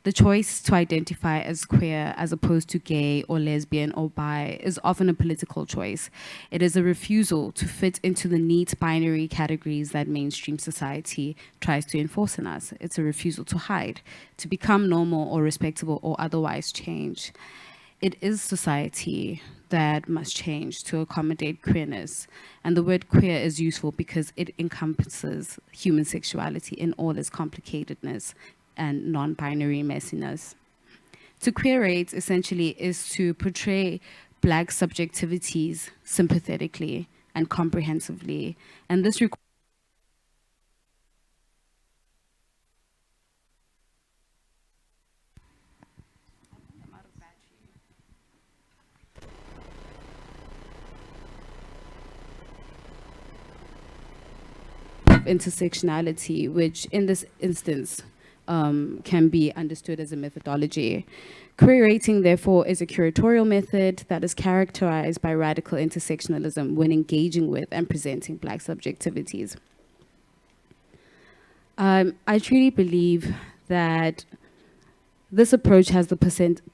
The choice to identify as queer as opposed to gay or lesbian or bi is often a political choice. It is a refusal to fit into the neat binary categories that mainstream society tries to enforce on us. It's a refusal to hide, to become normal or respectable or otherwise change. It is society that must change to accommodate queerness. And the word queer is useful because it encompasses human sexuality in all its complicatedness and non-binary messiness. To queerate essentially is to portray Black subjectivities sympathetically and comprehensively. And this requires intersectionality, which in this instance can be understood as a methodology. Queerating, therefore, is a curatorial method that is characterized by radical intersectionalism when engaging with and presenting Black subjectivities. I truly believe that this approach has the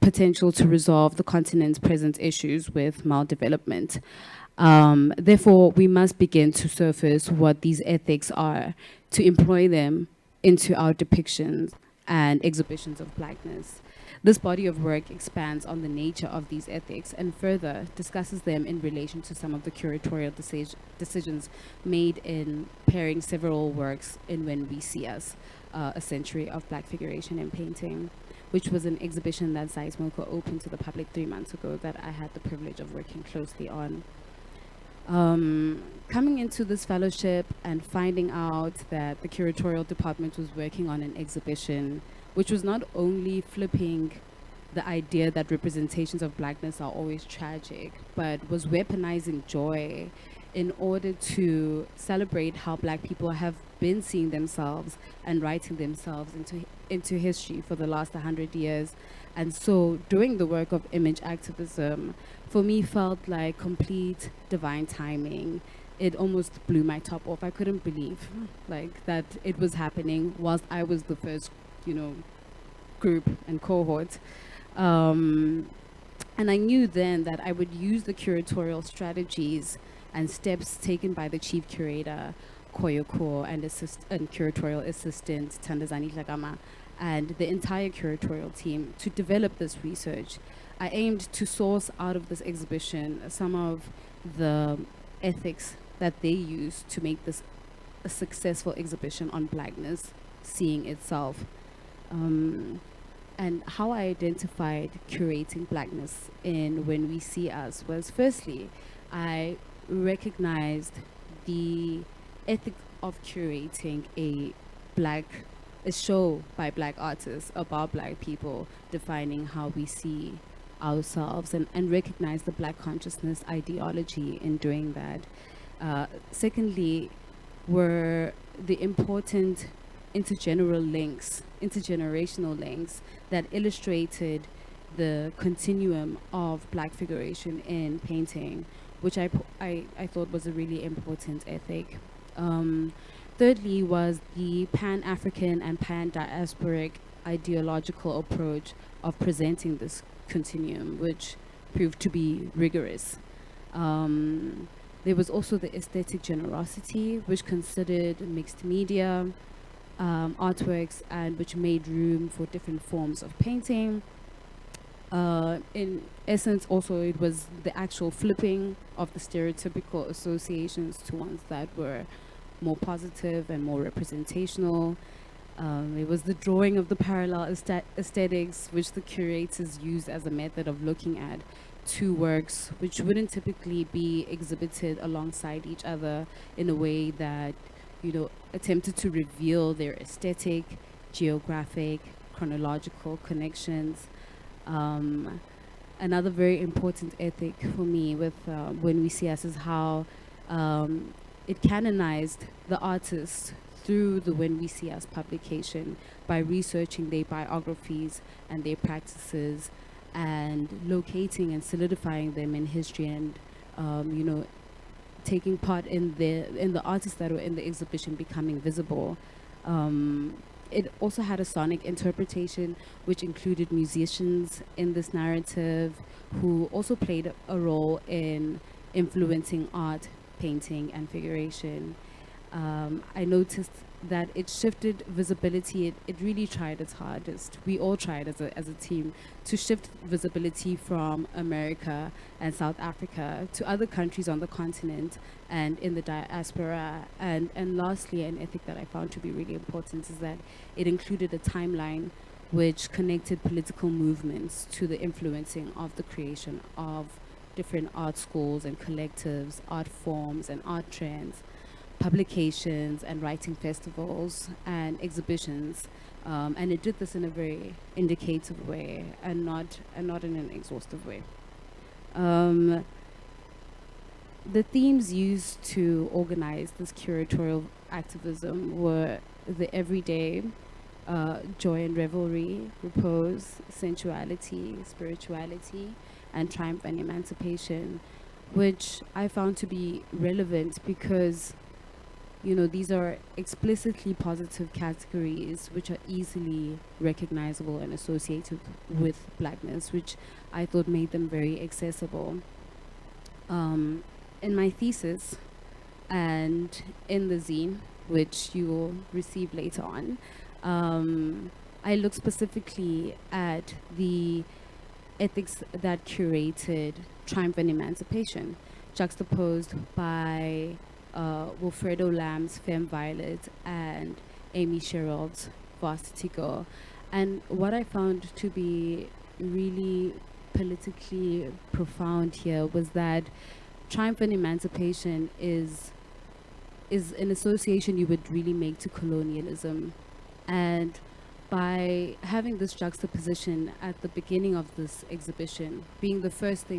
potential to resolve the continent's present issues with maldevelopment. Therefore, we must begin to surface what these ethics are, to employ them into our depictions and exhibitions of Blackness. This body of work expands on the nature of these ethics and further discusses them in relation to some of the curatorial decisions made in pairing several works in When We See Us, a Century of Black Figuration in Painting, which was an exhibition that Zeitz MOCAA opened to the public 3 months ago that I had the privilege of working closely on. Coming into this fellowship and finding out that the curatorial department was working on an exhibition which was not only flipping the idea that representations of Blackness are always tragic, but was weaponizing joy in order to celebrate how Black people have been seeing themselves and writing themselves into history for the last 100 years. And so doing the work of image activism, for me, felt like complete divine timing. It almost blew my top off. I couldn't believe that it was happening whilst I was the first, group and cohort. And I knew then that I would use the curatorial strategies and steps taken by the chief curator, Koyoko, and curatorial assistant, Thandazani Hlagama, and the entire curatorial team to develop this research. I aimed to source out of this exhibition some of the ethics that they used to make this a successful exhibition on Blackness, seeing itself. And how I identified curating Blackness in When We See Us was, firstly, I recognized the ethic of curating a show by Black artists about Black people, defining how we see ourselves, and recognize the Black consciousness ideology in doing that. Secondly, were the important intergenerational links that illustrated the continuum of Black figuration in painting, which I thought was a really important ethic. Thirdly was the Pan-African and pan-diasporic ideological approach of presenting this continuum, which proved to be rigorous. There was also the aesthetic generosity, which considered mixed media, artworks, and which made room for different forms of painting. In essence, also, it was the actual flipping of the stereotypical associations to ones that were more positive and more representational. It was the drawing of the parallel aesthetics, which the curators used as a method of looking at two works which wouldn't typically be exhibited alongside each other in a way that attempted to reveal their aesthetic, geographic, chronological connections. Another very important ethic for me with When We See Us is how it canonized the artists through the When We See Us publication by researching their biographies and their practices and locating and solidifying them in history and taking part in the artists that were in the exhibition becoming visible. It also had a sonic interpretation, which included musicians in this narrative who also played a role in influencing art, painting, and figuration. I noticed that it shifted visibility. It really tried its hardest. We all tried as a team to shift visibility from America and South Africa to other countries on the continent and in the diaspora. And lastly, an ethic that I found to be really important is that it included a timeline which connected political movements to the influencing of the creation of different art schools and collectives, art forms and art trends, publications and writing festivals and exhibitions, and it did this in a very indicative way and not in an exhaustive way. The themes used to organize this curatorial activism were the everyday joy and revelry, repose, sensuality, spirituality, and triumph and emancipation, which I found to be relevant because, you know, these are explicitly positive categories which are easily recognizable and associated with Blackness, which I thought made them very accessible. In my thesis and in the zine, which you will receive later on, I looked specifically at the ethics that curated triumph and emancipation, juxtaposed by Wilfredo Lamb's Femme Violet and Amy Sherald's Varsity Girl. And what I found to be really politically profound here was that triumph and emancipation is an association you would really make to colonialism. And by having this juxtaposition at the beginning of this exhibition, being the first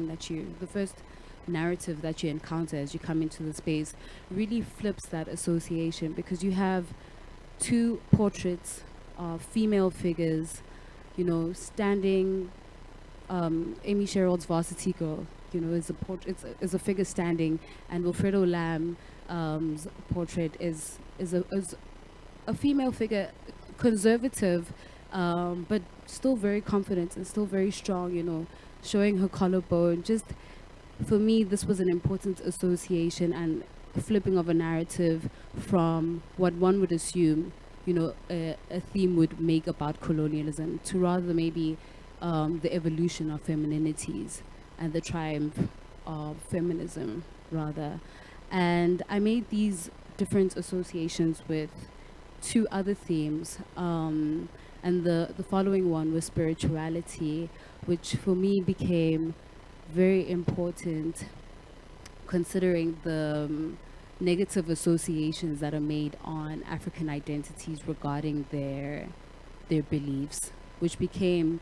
narrative that you encounter as you come into the space, really flips that association, because you have two portraits of female figures, you know, standing. Amy Sherald's Varsity Girl, you know, is a figure standing, and Wilfredo Lamb's portrait is a female figure, conservative, but still very confident and still very strong, you know, showing her collarbone. Just, for me, this was an important association and flipping of a narrative from what one would assume, you know, a theme would make about colonialism, to rather maybe the evolution of femininities and the triumph of feminism, rather. And I made these different associations with two other themes, and the following one was spirituality, which for me became very important considering the negative associations that are made on African identities regarding their beliefs, which became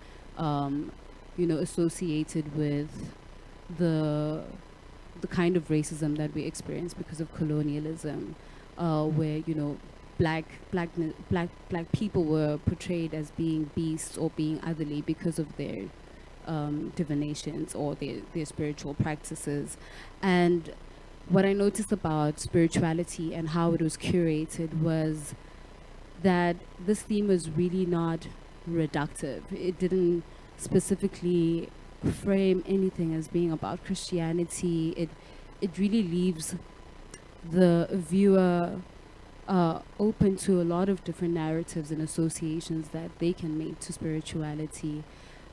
you know, associated with the kind of racism that we experience because of colonialism, where, you know, black people were portrayed as being beasts or being otherly because of their divinations or their spiritual practices. And what I noticed about spirituality and how it was curated was that this theme was really not reductive. It didn't specifically frame anything as being about Christianity. It really leaves the viewer open to a lot of different narratives and associations that they can make to spirituality.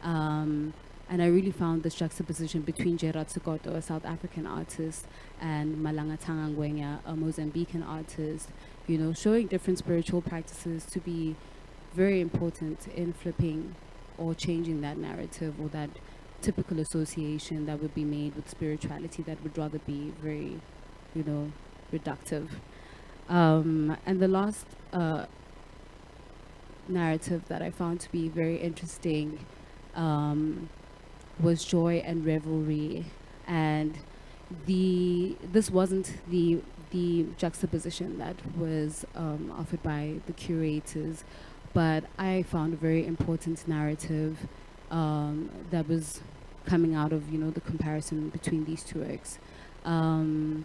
And I really found this juxtaposition between Gerard Sekoto, a South African artist, and Malanga Tangangwenya, a Mozambican artist, you know, showing different spiritual practices to be very important in flipping or changing that narrative or that typical association that would be made with spirituality that would rather be very, you know, reductive. And the last narrative that I found to be very interesting was joy and revelry, and this wasn't the juxtaposition that was offered by the curators, but I found a very important narrative that was coming out of, you know, the comparison between these two works. And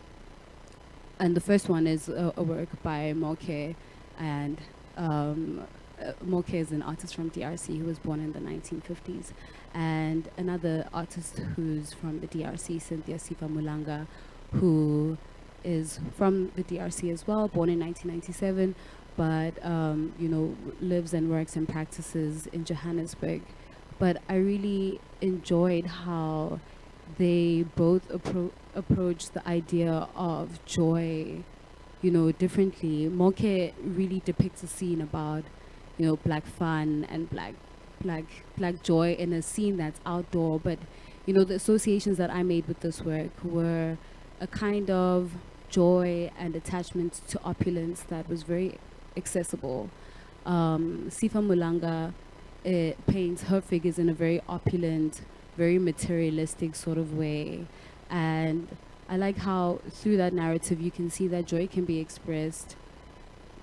the first one is a work by MOCAA, and MOCAA is an artist from DRC who was born in the 1950s, and another artist who's from the DRC, Cynthia Sifa Mulanga, who is from the DRC as well, born in 1997, but you know, lives and works and practices in Johannesburg. But I really enjoyed how they both approach the idea of joy, you know, differently. MOCAA really depicts a scene about, you know, black fun and black joy in a scene that's outdoor. But, you know, the associations that I made with this work were a kind of joy and attachment to opulence that was very accessible. Sifa Mulanga paints her figures in a very opulent, very materialistic sort of way, and I like how through that narrative you can see that joy can be expressed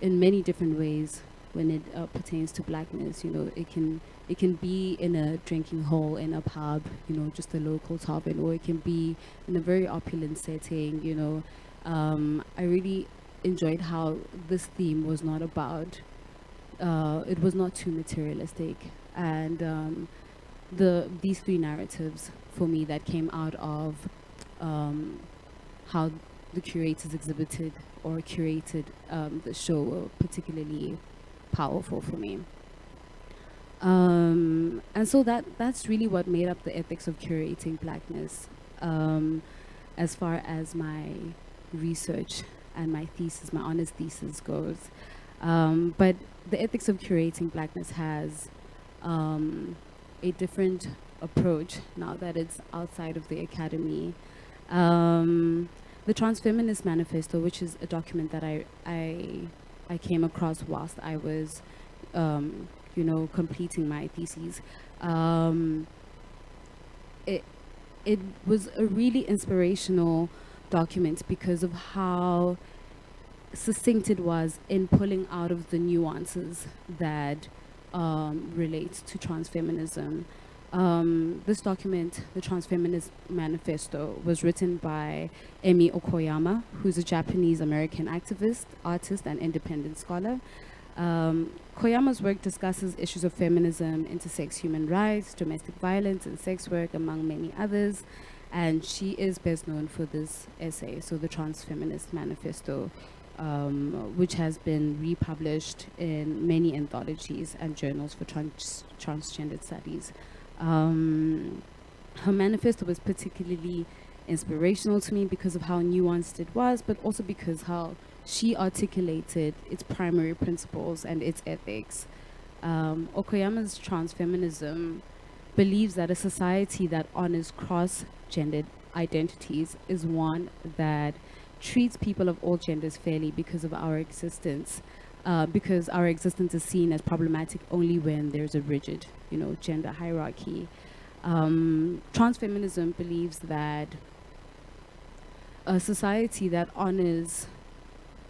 in many different ways when it pertains to blackness. You know, it can be in a drinking hall in a pub, you know, just a local tavern, or it can be in a very opulent setting. You know, I really enjoyed how this theme was not about. It was not too materialistic, and these three narratives for me that came out of how the curators exhibited or curated the show were particularly powerful for me. And so that's really what made up the ethics of curating blackness, as far as my research and my thesis, my honors thesis goes. But the ethics of curating blackness has a different approach now that it's outside of the academy. The Transfeminist Manifesto, which is a document that I came across whilst I was, you know, completing my thesis. It was a really inspirational document because of how succinct it was in pulling out of the nuances that relate to transfeminism. This document, the Transfeminist Manifesto, was written by Emi Okoyama, who's a Japanese-American activist, artist, and independent scholar. Koyama's work discusses issues of feminism, intersex human rights, domestic violence, and sex work, among many others. And she is best known for this essay, so the Transfeminist Manifesto, which has been republished in many anthologies and journals for transgender studies. Her manifesto was particularly inspirational to me because of how nuanced it was, but also because how she articulated its primary principles and its ethics. Okoyama's transfeminism believes that a society that honors cross-gendered identities is one that treats people of all genders fairly because of our existence, because our existence is seen as problematic only when there's a rigid, you know, gender hierarchy. Transfeminism believes that a society that honors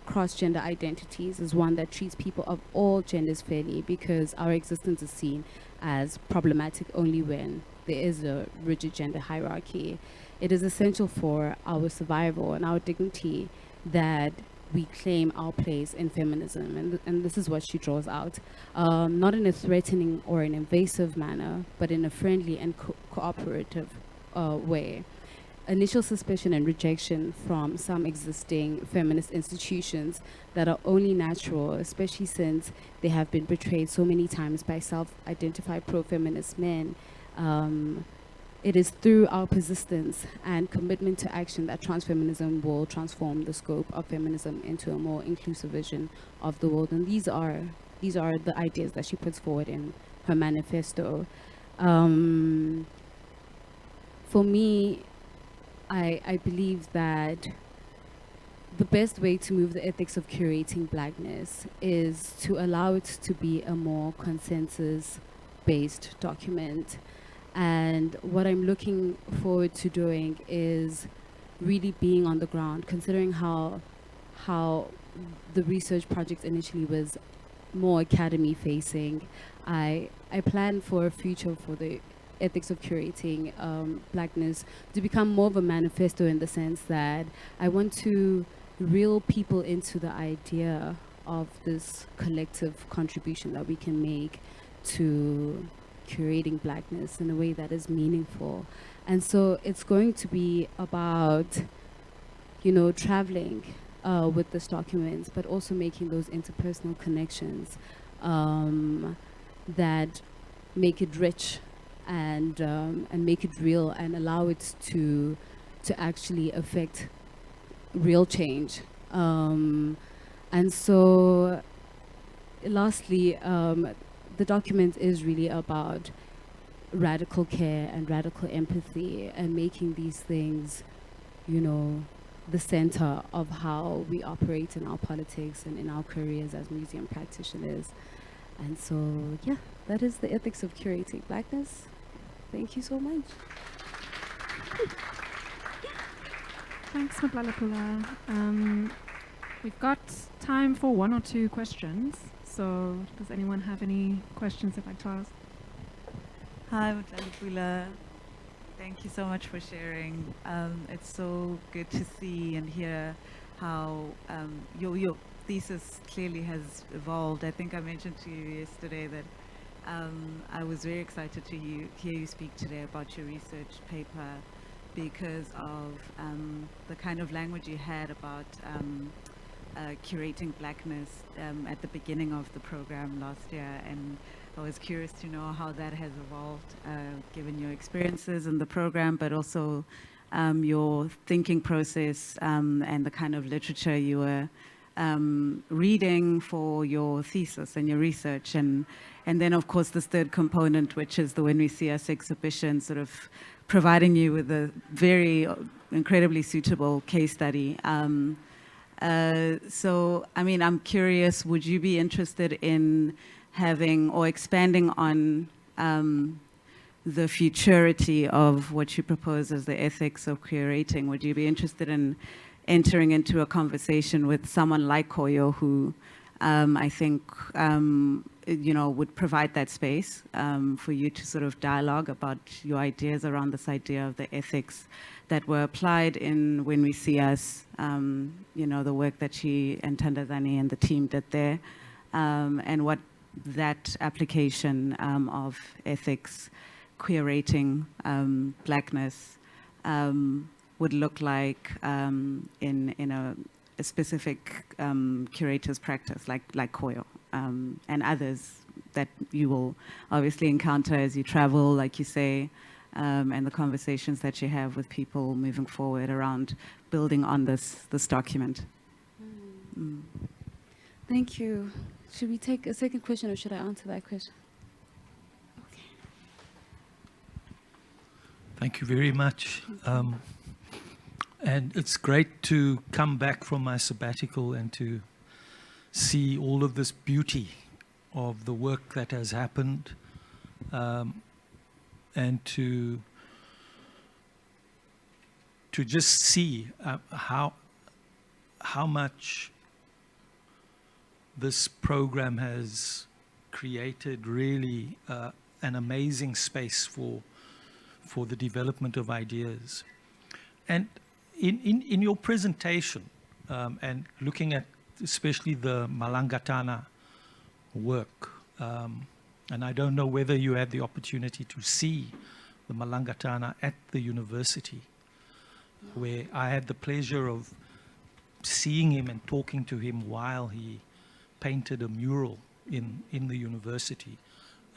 cross-gender identities is one that treats people of all genders fairly because our existence is seen as problematic only when there is a rigid gender hierarchy. It is essential for our survival and our dignity that we claim our place in feminism, and this is what she draws out, not in a threatening or an invasive manner, but in a friendly and cooperative way. Initial suspicion and rejection from some existing feminist institutions that are only natural, especially since they have been betrayed so many times by self-identified pro-feminist men. It is through our persistence and commitment to action that transfeminism will transform the scope of feminism into a more inclusive vision of the world. And these are the ideas that she puts forward in her manifesto. For me, I believe that the best way to move the ethics of curating blackness is to allow it to be a more consensus-based document. And what I'm looking forward to doing is really being on the ground, considering how the research project initially was more academy facing. I plan for a future for the ethics of curating blackness to become more of a manifesto, in the sense that I want to reel people into the idea of this collective contribution that we can make to curating blackness in a way that is meaningful. And so it's going to be about, you know, traveling with this document, but also making those interpersonal connections that make it rich and make it real and allow it to actually affect real change. And so lastly, the document is really about radical care and radical empathy and making these things, you know, the center of how we operate in our politics and in our careers as museum practitioners. And so, yeah, that is the ethics of curating blackness. Thank you so much. Thanks, Motlalepula. We've got time for 1 or 2 questions. So does anyone have any questions they'd like to ask? Hi, Motlalepula. Thank you so much for sharing. It's so good to see and hear how your thesis clearly has evolved. I think I mentioned to you yesterday that I was very excited to hear you speak today about your research paper because of the kind of language you had about curating blackness at the beginning of the program last year, and I was curious to know how that has evolved given your experiences in the program, but also your thinking process and the kind of literature you were reading for your thesis and your research, and then of course this third component, which is the When We See Us exhibition, sort of providing you with a very incredibly suitable case study. So, I mean, I'm curious, would you be interested in having or expanding on the futurity of what you propose as the ethics of curating? Would you be interested in entering into a conversation with someone like Koyo, who I think would provide that space for you to sort of dialogue about your ideas around this idea of the ethics that were applied in When We See Us, the work that she and Thandazani and the team did there, and what that application of ethics, curating blackness would look like in a specific curator's practice, like Koyo, and others that you will obviously encounter as you travel, like you say, and the conversations that you have with people moving forward around building on this document. Thank you. Should we take a second question, or should I answer that question? Okay. Thank you very much. And it's great to come back from my sabbatical and to see all of this beauty of the work that has happened, and to just see how much this program has created really an amazing space for the development of ideas. And in your presentation, and looking at especially the Malangatana work, and I don't know whether you had the opportunity to see the Malangatana at the university, where I had the pleasure of seeing him and talking to him while he painted a mural in the university.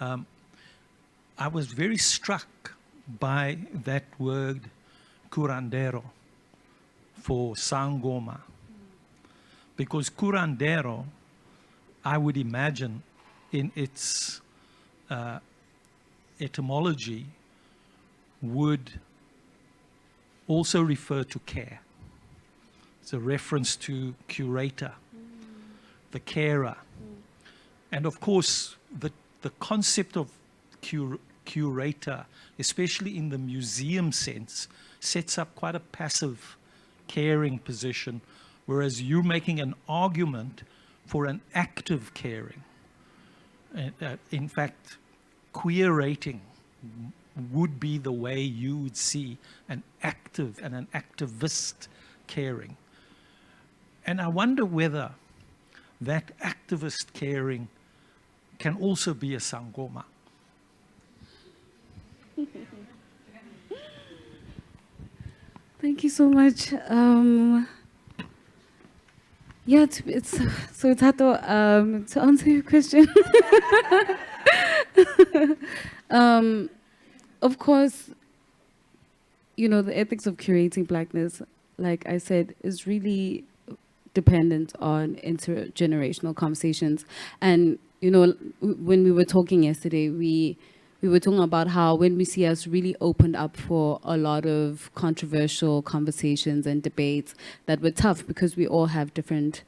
I was very struck by that word curandero for sangoma, because curandero, I would imagine, in its etymology, would also refer to care. It's a reference to curator, the carer. And of course, the concept of curator, especially in the museum sense, sets up quite a passive, caring position, whereas you're making an argument for an active caring. In fact, queerating would be the way you would see an active and an activist caring. And I wonder whether that activist caring can also be a sangoma. Thank you so much. Yeah, so Tato, to answer your question, of course, the ethics of curating blackness, like I said, is really dependent on intergenerational conversations. And when we were talking yesterday, we were talking about how When We See Us really opened up for a lot of controversial conversations and debates that were tough, because we all have different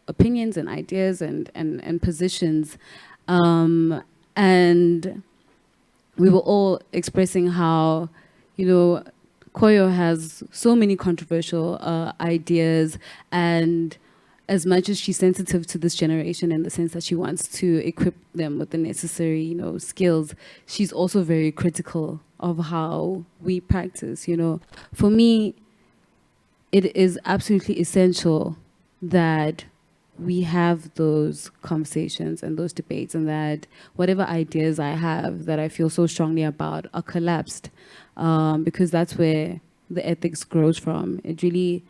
opinions and ideas and positions. And we were all expressing how, Koyo has so many controversial ideas, and as much as she's sensitive to this generation in the sense that she wants to equip them with the necessary, you know, skills, she's also very critical of how we practice, you know. For me, it is absolutely essential that we have those conversations and those debates, and that whatever ideas I have that I feel so strongly about are collapsed, because that's where the ethics grows from. It really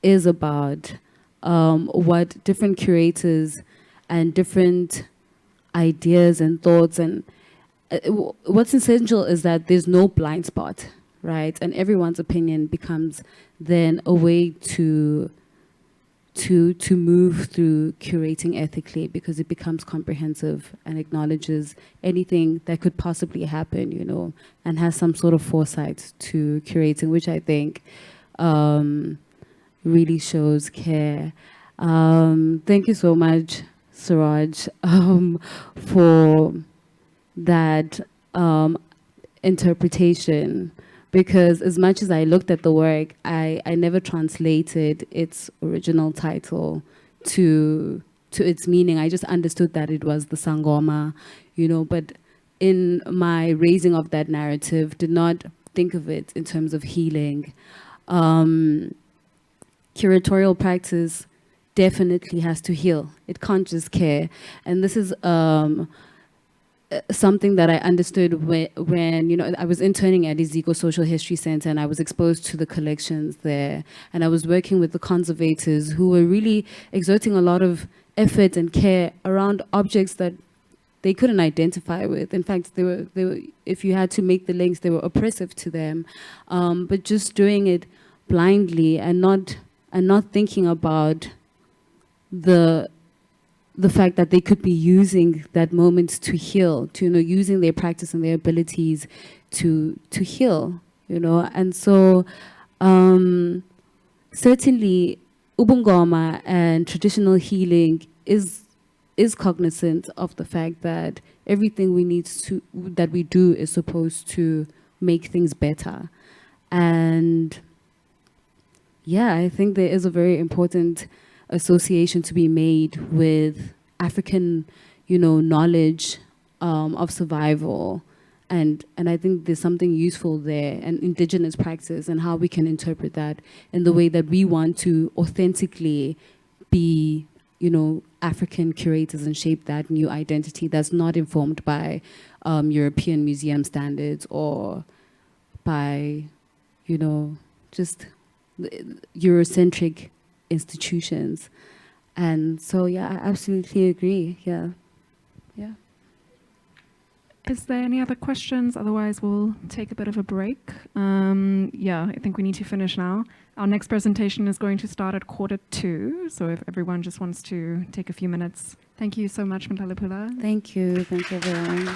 is about what different curators and different ideas and thoughts, and what's essential is that there's no blind spot, right? And everyone's opinion becomes then a way to move through curating ethically, because it becomes comprehensive and acknowledges anything that could possibly happen, you know, and has some sort of foresight to curating, which I think really shows care. Thank you so much, Suraj, for that interpretation. Because as much as I looked at the work, I never translated its original title to its meaning. I just understood that it was the Sangoma, you know, but in my raising of that narrative, did not think of it in terms of healing. Curatorial practice definitely has to heal. It can't just care. And this is something that I understood when, you know, I was interning at Iziko Social History Center, and I was exposed to the collections there, and I was working with the conservators who were really exerting a lot of effort and care around objects that they couldn't identify with. In fact, they were if you had to make the links, they were oppressive to them. But just doing it blindly and not thinking about the fact that they could be using that moment to heal, to, you know, using their practice and their abilities to heal, you know. And so certainly ubungoma and traditional healing is cognizant of the fact that everything that we do is supposed to make things better. And yeah, I think there is a very important association to be made with African, you know, knowledge of survival, and I think there's something useful there, and indigenous practice, and how we can interpret that in the way that we want to authentically be, you know, African curators and shape that new identity that's not informed by European museum standards or by, you know, just Eurocentric institutions. And so, yeah, I absolutely agree. Yeah. Is there any other questions? Otherwise, we'll take a bit of a break. Yeah, I think we need to finish now. Our next presentation is going to start at 1:45. So if everyone just wants to take a few minutes. Thank you so much, Motlalepula. Thank you everyone.